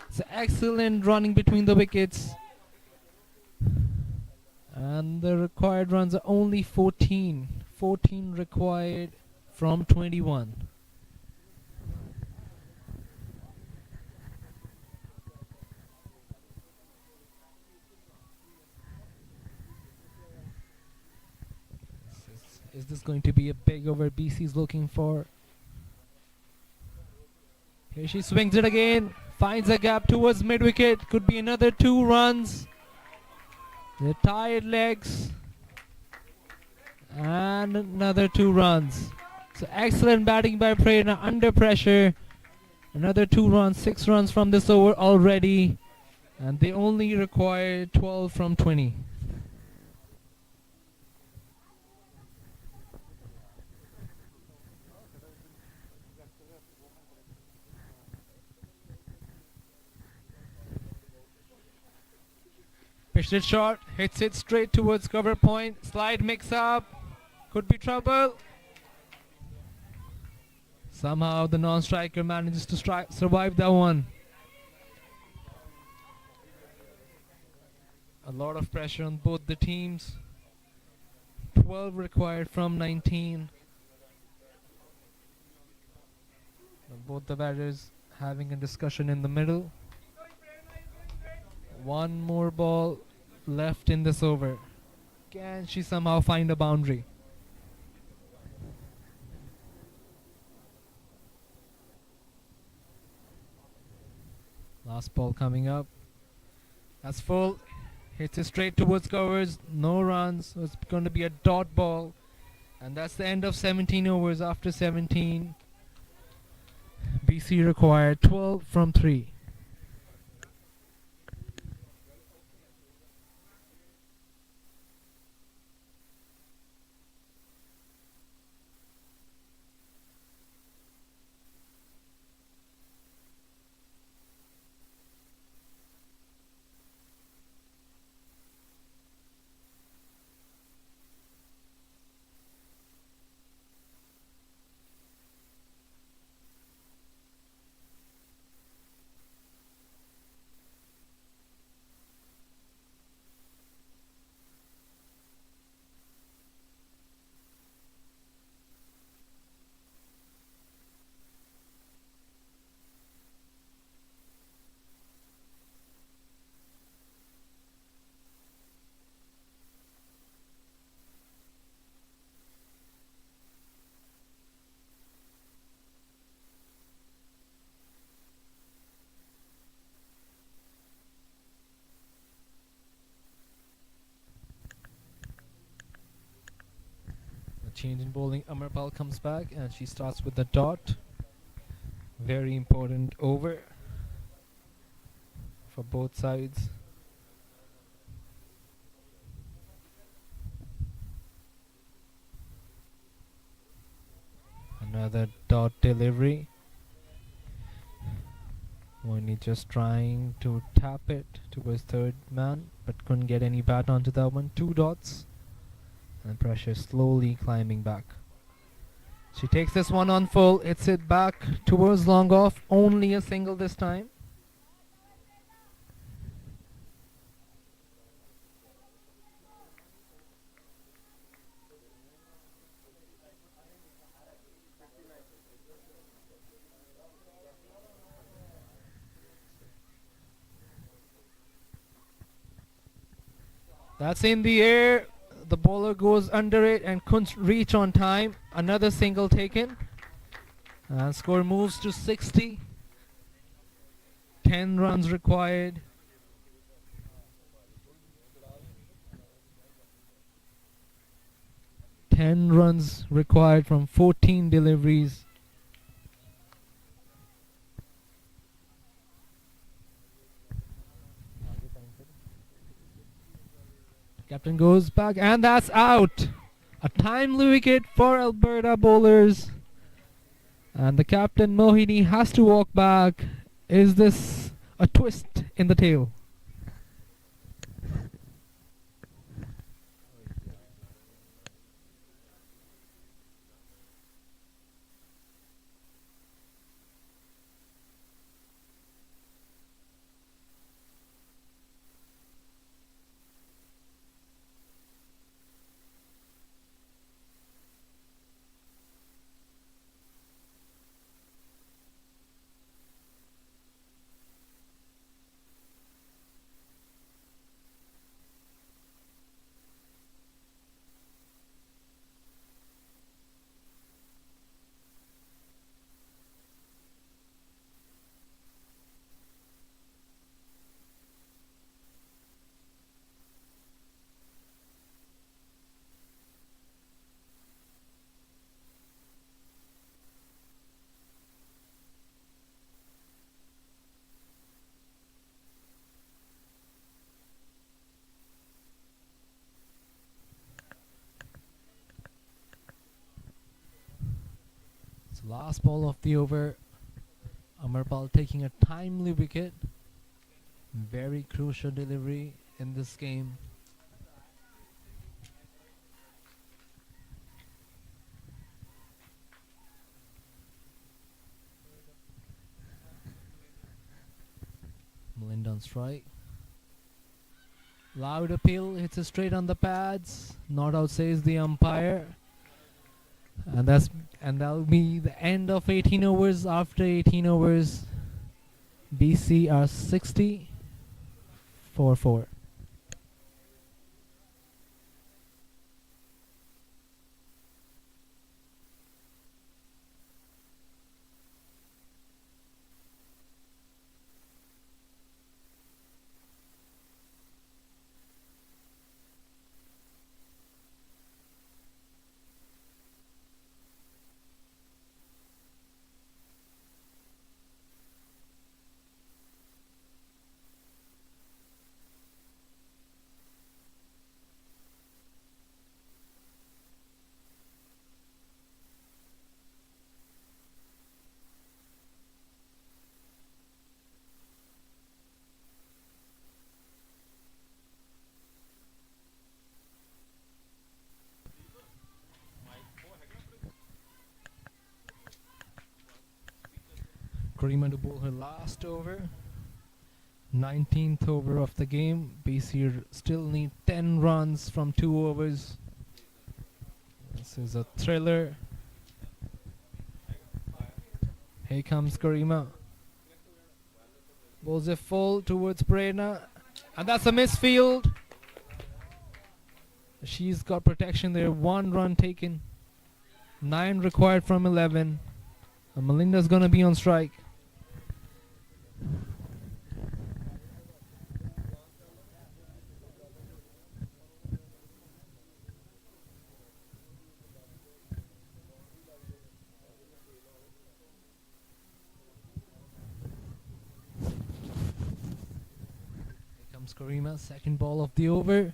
It's excellent running between the wickets. And the required runs are only 14. 14 required from 21. Is this going to be a big over BC's looking for? Here she swings it again. Finds a gap towards mid-wicket. Could be another 2 runs. The tired legs. And another 2 runs. So excellent batting by Prerna under pressure. Another 2 runs, 6 runs from this over already. And they only require 12 from 20. Pitched it short, hits it straight towards cover point. Slide mix up. Could be trouble. Somehow the non-striker manages to survive that one. A lot of pressure on both the teams. 12 required from 19. And both the batters having a discussion in the middle. One more ball left in this over. Can she somehow find a boundary? Last ball coming up. That's full. Hits it straight towards covers. No runs. So it's going to be a dot ball. And that's the end of 17 overs. After 17, BC required 12 from 3. Change in bowling. Amarpal comes back and she starts with the dot. Very important over for both sides. Another dot delivery. Only just trying to tap it towards third man, but couldn't get any bat onto that one. 2 dots. And pressure slowly climbing back. She takes this one on full, hits it back towards long off, only a single this time. That's in the air. The bowler goes under it and couldn't reach on time. Another single taken. And score moves to 60. 10 runs required. From 14 deliveries. Captain goes back and that's out. A timely wicket for Alberta bowlers. And the captain Mohini has to walk back. Is this a twist in the tail? So last ball of the over. Amarpal taking a timely wicket. Very crucial delivery in this game. Melinda on strike. Loud appeal, hits it straight on the pads. Not out, says the umpire. And that'll be the end of 18 overs. After 18 overs, BC are 60 for 4. Karima to bowl her last over. 19th over of the game. BC still need 10 runs from 2 overs. This is a thriller. Here comes Karima. Bowls a full towards Prerna. And that's a misfield. She's got protection there. 1 run taken. 9 required from 11. And Melinda's going to be on strike. Karima, second ball of the over.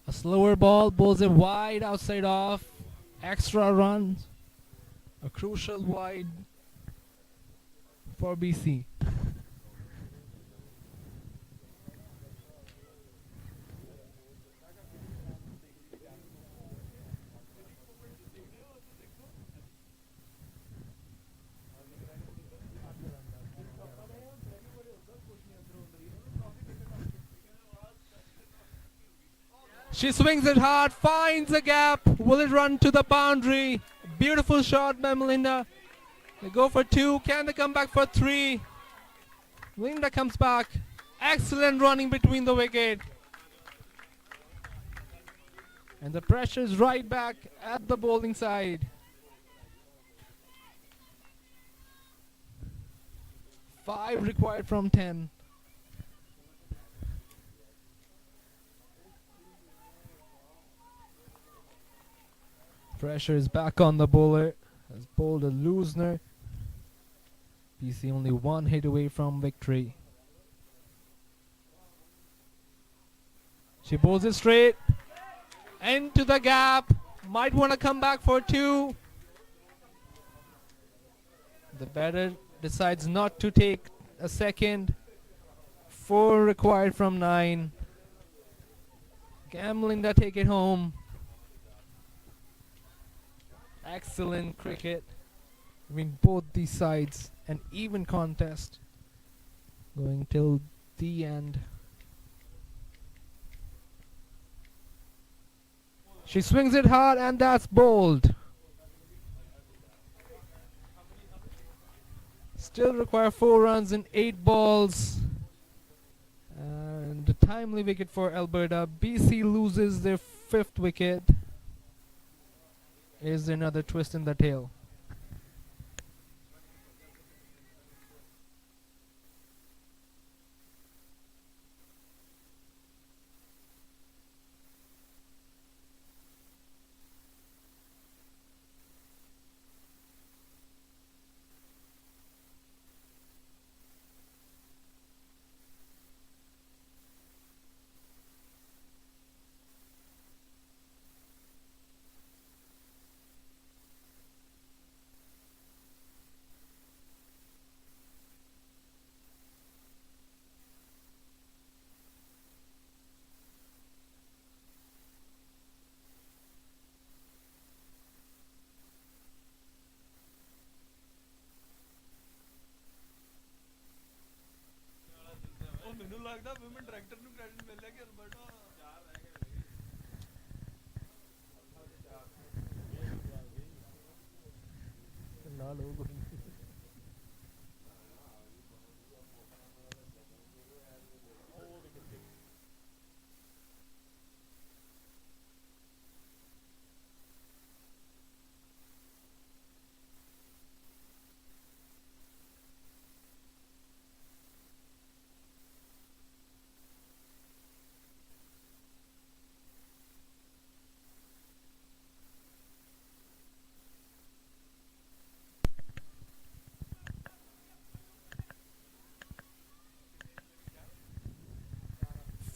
A slower ball, bowls it wide outside off. Extra runs. A crucial wide for BC. She swings it hard, finds a gap. Will it run to the boundary? Beautiful shot by Melinda. They go for 2. Can they come back for 3? Melinda comes back. Excellent running between the wicket. And the pressure is right back at the bowling side. 5 required from 10. Pressure is back on the bowler. Has bowled a loosener. BC only 1 hit away from victory. She bowls it straight. Into the gap. Might want to come back for 2. The batter decides not to take a second. 4 required from 9. Can Melinda take it home? Excellent cricket between both these sides. An even contest going till the end. She swings it hard and that's bowled. Still require 4 runs in 8 balls. And a timely wicket for Alberta. BC loses their 5th wicket. Is another twist in the tail.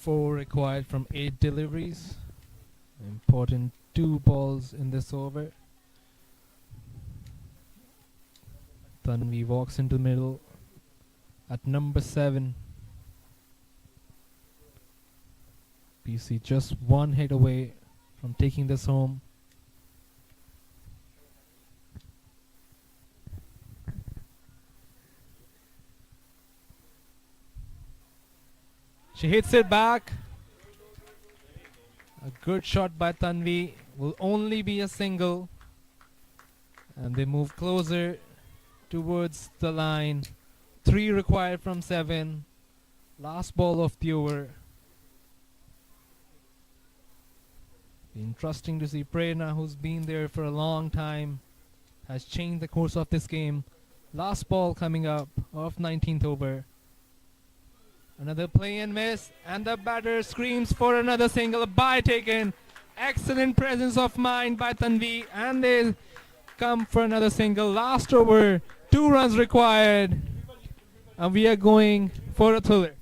4 required from 8 deliveries. Important 2 balls in this over. Tanvi walks into the middle at number 7. BC just 1 hit away from taking this home. She hits it back. A good shot by Tanvi. Will only be a single. And they move closer towards the line. 3 required from 7. Last ball of the over. Interesting to see Prerna, who's been there for a long time, has changed the course of this game. Last ball coming up of 19th over. Another play and miss, and the batter screams for another single. A bye taken. Excellent presence of mind by Tanvi, and they come for another single. Last over, 2 runs required, and we are going for a thriller.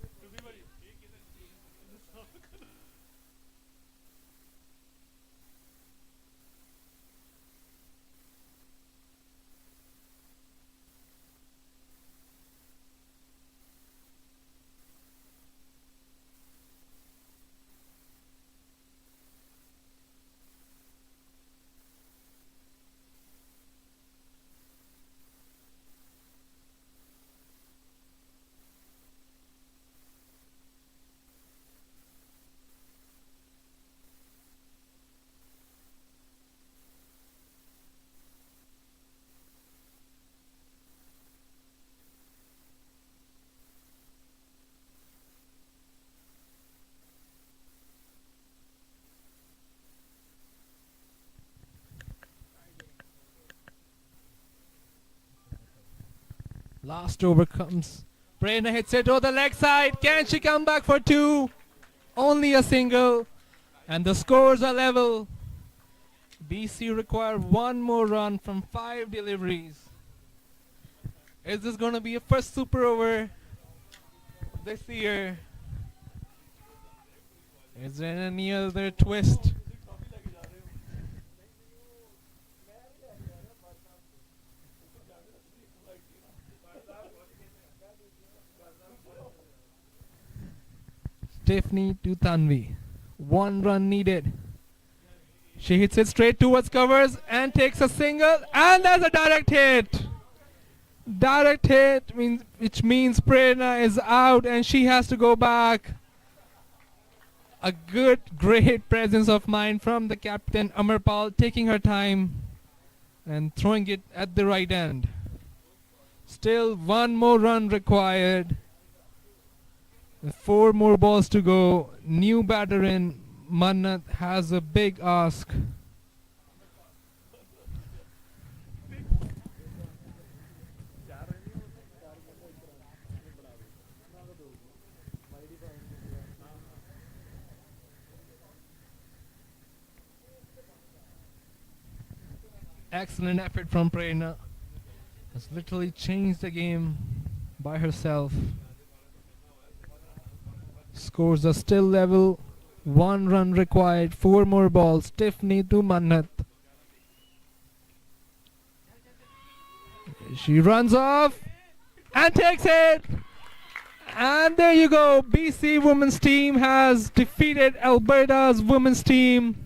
Last over comes. Prerna hits it to the leg side. Can she come back for 2? Only a single. And the scores are level. BC require 1 more run from 5 deliveries. Is this going to be a first super over this year? Is there any other twist? Tiffany to Tanvi. 1 run needed. She hits it straight towards covers and takes a single, and there's a direct hit. Direct hit, which means Prerna is out and she has to go back. A great presence of mind from the captain Amarpal, taking her time and throwing it at the right end. Still 1 more run required. 4 more balls to go. New batter in. Mannat has a big ask. Excellent effort from Prerna. Has literally changed the game by herself. Scores are still level. 1 run required. 4 more balls. Tiffany to Mannat. She runs off and takes it. And there you go. BC women's team has defeated Alberta's women's team.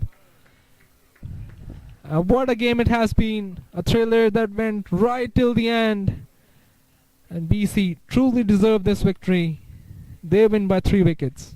What a game it has been. A thriller that went right till the end. And BC truly deserved this victory. They win by 3 wickets.